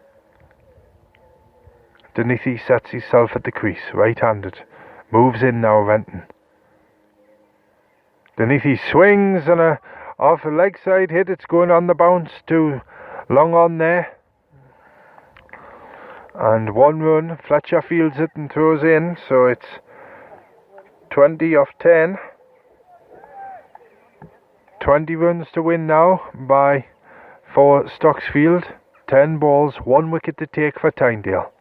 Denithy sets himself at the crease, right-handed. Moves in now, Renton. Denithy swings, and off a leg side hit. It's going on the bounce, too long on there. And 1 run. Fletcher fields it and throws in, so it's 20 off 10. 20 runs to win now for Stocksfield. 10 balls, 1 wicket to take for Tynedale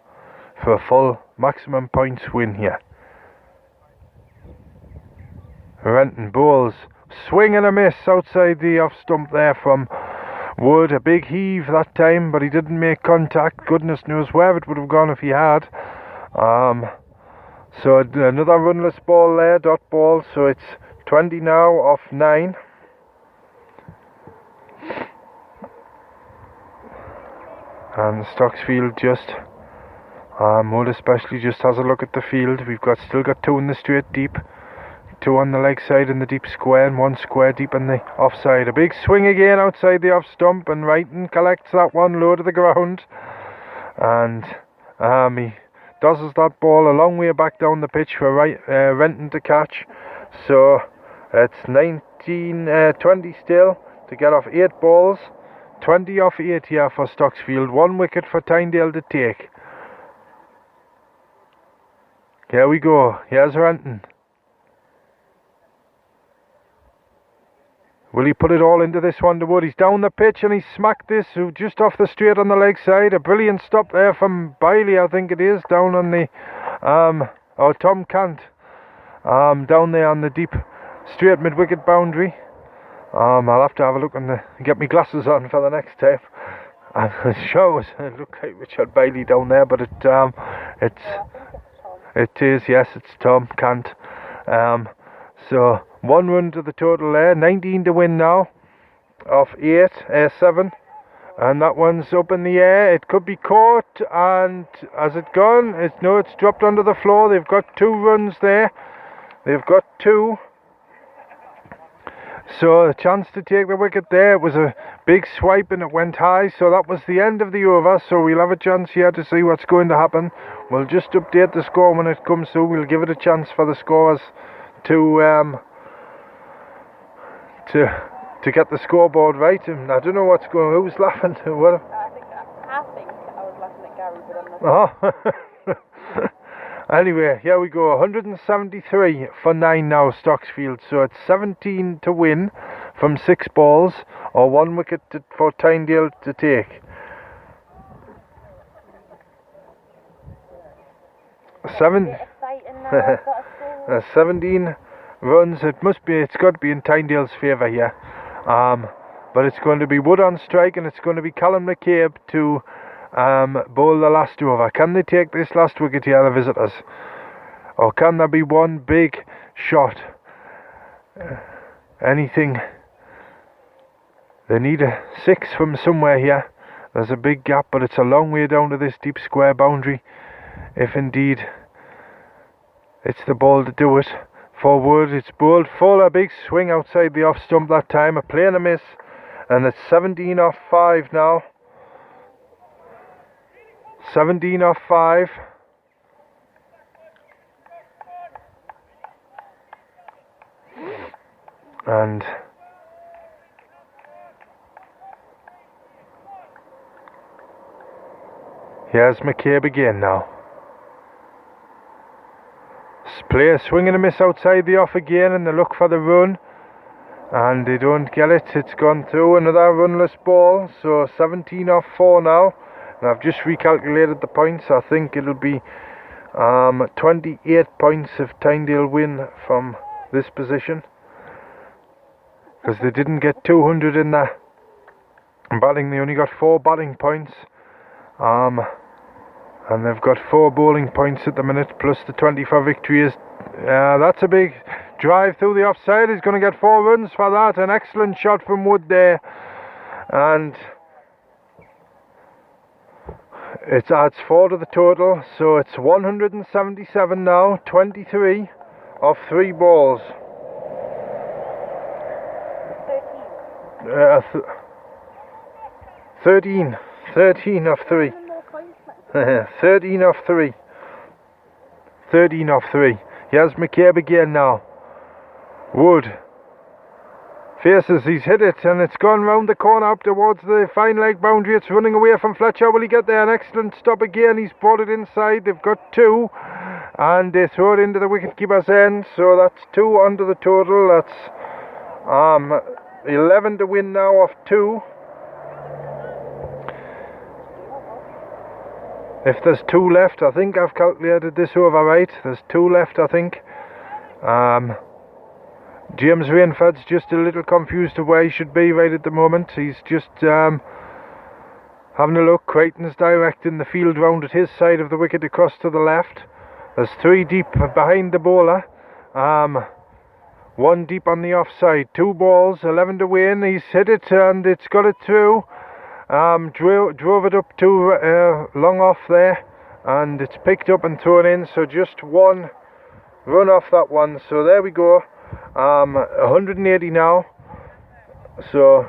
for a full maximum points win here. Renton bowls, swing and a miss outside the off stump there from Wood. A big heave that time, but he didn't make contact. Goodness knows where it would have gone if he had. So another runless ball there, dot ball. So it's 20 now off 9. And Stocksfield just, Wood especially, just has a look at the field. We've still got 2 in the straight deep. 2 on the leg side in the deep square, and 1 square deep on the offside. A big swing again outside the off stump, and Wrighton collects that one low to the ground, and he dozes that ball a long way back down the pitch for Renton to catch. So it's 20 still to get off 8 balls. 20 off 8 here for Stocksfield. 1 wicket for Tynedale to take. Here we go. Here's Renton. Will he put it all into this one to Wood? He's down the pitch, and he's smacked this just off the straight on the leg side. A brilliant stop there from Bailey, I think it is, down on the Tom Cant, down there on the deep straight mid-wicket boundary. I'll have to have a look get my glasses on for the next time. I'm sure it looked like Richard Bailey down there, but it is, yes, it's Tom Cant. So 1 run to the total there, 19 to win now, off 7, and that one's up in the air. It could be caught, and has it gone? It's dropped onto the floor. They've got 2 runs there. They've got 2. So a chance to take the wicket there. It was a big swipe and it went high, so that was the end of the over. So we'll have a chance here to see what's going to happen. We'll just update the score when it comes through. We'll give it a chance for the scorers to get the scoreboard right. And I don't know what's going on. Who's laughing? What? I think I was laughing at Gary, but I'm not. Oh. Anyway, here we go. 173 for 9 now, Stocksfield. So it's 17 to win from 6 balls, or 1 wicket for Tynedale to take. 7. 17 runs. It's got to be in Tynedale's favour here. But it's going to be Wood on strike, and it's going to be Callum McCabe to bowl the last over. Can they take this last wicket here, the visitors? Or can there be one big shot? Anything? They need a 6 from somewhere here. There's a big gap, but it's a long way down to this deep square boundary, if indeed it's the ball to do it. For Wood, it's bowled full, a big swing outside the off stump that time, a play and a miss, and it's 17 off 5 now. 17 off 5. And here's McCabe again now. Player swing and a miss outside the off again, and they look for the run, and they don't get it. It's gone through, another runless ball. So 17 off 4 now, and I've just recalculated the points. I think it'll be 28 points if Tynedale win from this position, because they didn't get 200 in the batting. They only got 4 batting points, and they've got 4 bowling points at the minute, plus the 20 for victories. That's a big drive through the offside. He's going to get 4 runs for that. An excellent shot from Wood there, and it adds 4 to the total, so it's 177 now. 23 off 3 balls. 13 off 3. 13 off 3. 13 off 3. Here's McCabe again now. Wood faces, he's hit it, and it's gone round the corner up towards the fine leg boundary. It's running away from Fletcher. Will he get there? An excellent stop again. He's brought it inside. They've got 2, and they throw it into the wicket-keeper's end. So that's 2 under the total. That's 11 to win now off 2. If there's 2 left, I think I've calculated this over right. There's 2 left, I think. James Rainford's just a little confused of where he should be right at the moment. He's just having a look. Crichton's directing the field round at his side of the wicket across to the left. There's 3 deep behind the bowler. 1 deep on the offside. 2 balls, 11 to win. He's hit it, and it's got it through. Drove it up to long off there, and it's picked up and thrown in. So just 1 run off that one. So there we go. 180 now. So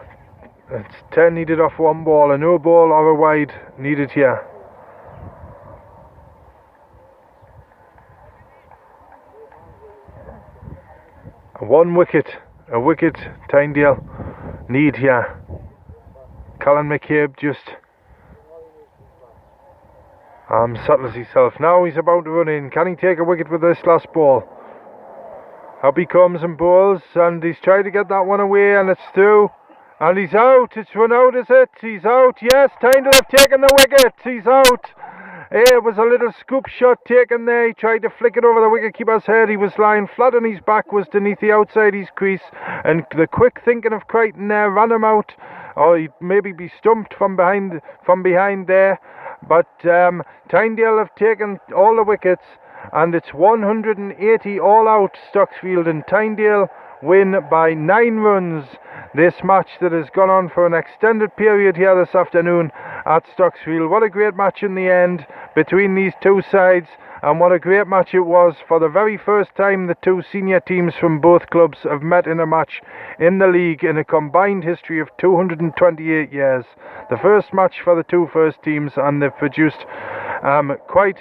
it's 10 needed off 1 ball. A no ball or a wide needed here. A wicket Tynedale need here. Callum McCabe just settles himself. Now he's about to run in. Can he take a wicket with this last ball? Up he comes and bowls, and he's trying to get that one away, and it's through. And he's out. It's run out, is it? He's out. Yes, Tynedale have taken the wicket. He's out. It was a little scoop shot taken there. He tried to flick it over the wicket-keeper's head. He was lying flat on his back, was beneath the outside his crease, and the quick thinking of Crichton there ran him out. Or he'd maybe be stumped from behind there. But Tynedale have taken all the wickets, and it's 180 all out Stocksfield, and Tynedale win by 9 runs this match that has gone on for an extended period here this afternoon at Stocksfield. What a great match in the end between these 2 sides, and what a great match it was. For the very first time, the 2 senior teams from both clubs have met in a match in the league in a combined history of 228 years. The first match for the 2 first teams, and they've produced quite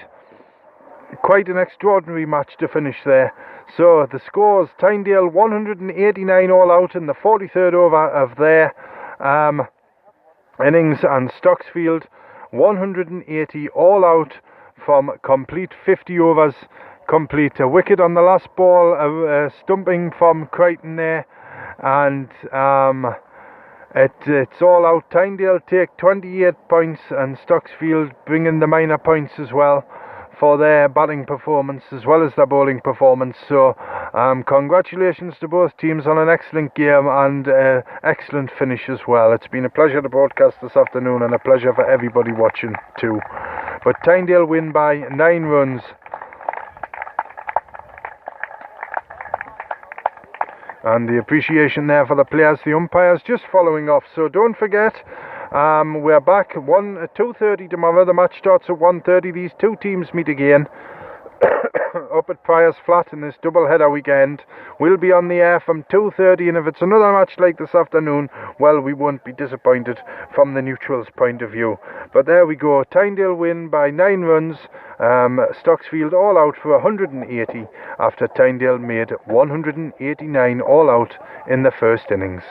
an extraordinary match to finish there. So the scores: Tynedale 189 all out in the 43rd over of their innings, and Stocksfield 180 all out from complete 50 overs complete. A wicket on the last ball, a stumping from Crichton there, and it's all out. Tynedale take 28 points, and Stocksfield bring in the minor points as well for their batting performance as well as their bowling performance. So congratulations to both teams on an excellent game and excellent finish as well. It's been a pleasure to broadcast this afternoon and a pleasure for everybody watching too. But Tynedale win by 9 runs. And the appreciation there for the players, the umpires just following off. So don't forget, we're back at 2:30 tomorrow. The match starts at 1:30. These two teams meet again up at Priors Flat in this double header weekend. We'll be on the air from 2:30, and if it's another match like this afternoon, well, we won't be disappointed from the neutrals' point of view. But there we go, Tynedale win by 9 runs. Stocksfield all out for 180 after Tynedale made 189 all out in the first innings.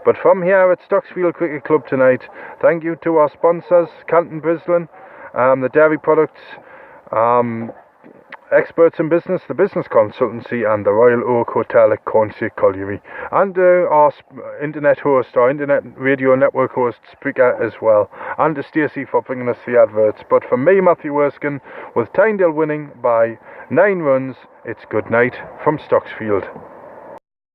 But from here at Stocksfield Cricket Club tonight, thank you to our sponsors, Canton Brislin, the Dairy Products, Experts in Business, the Business Consultancy, and the Royal Oak Hotel at Cornsay Colliery, and our internet host, our internet radio network host, Spreaker as well, and to Stacey for bringing us the adverts. But for me, Matthew Erskine, with Tynedale winning by 9 runs, it's good night from Stocksfield.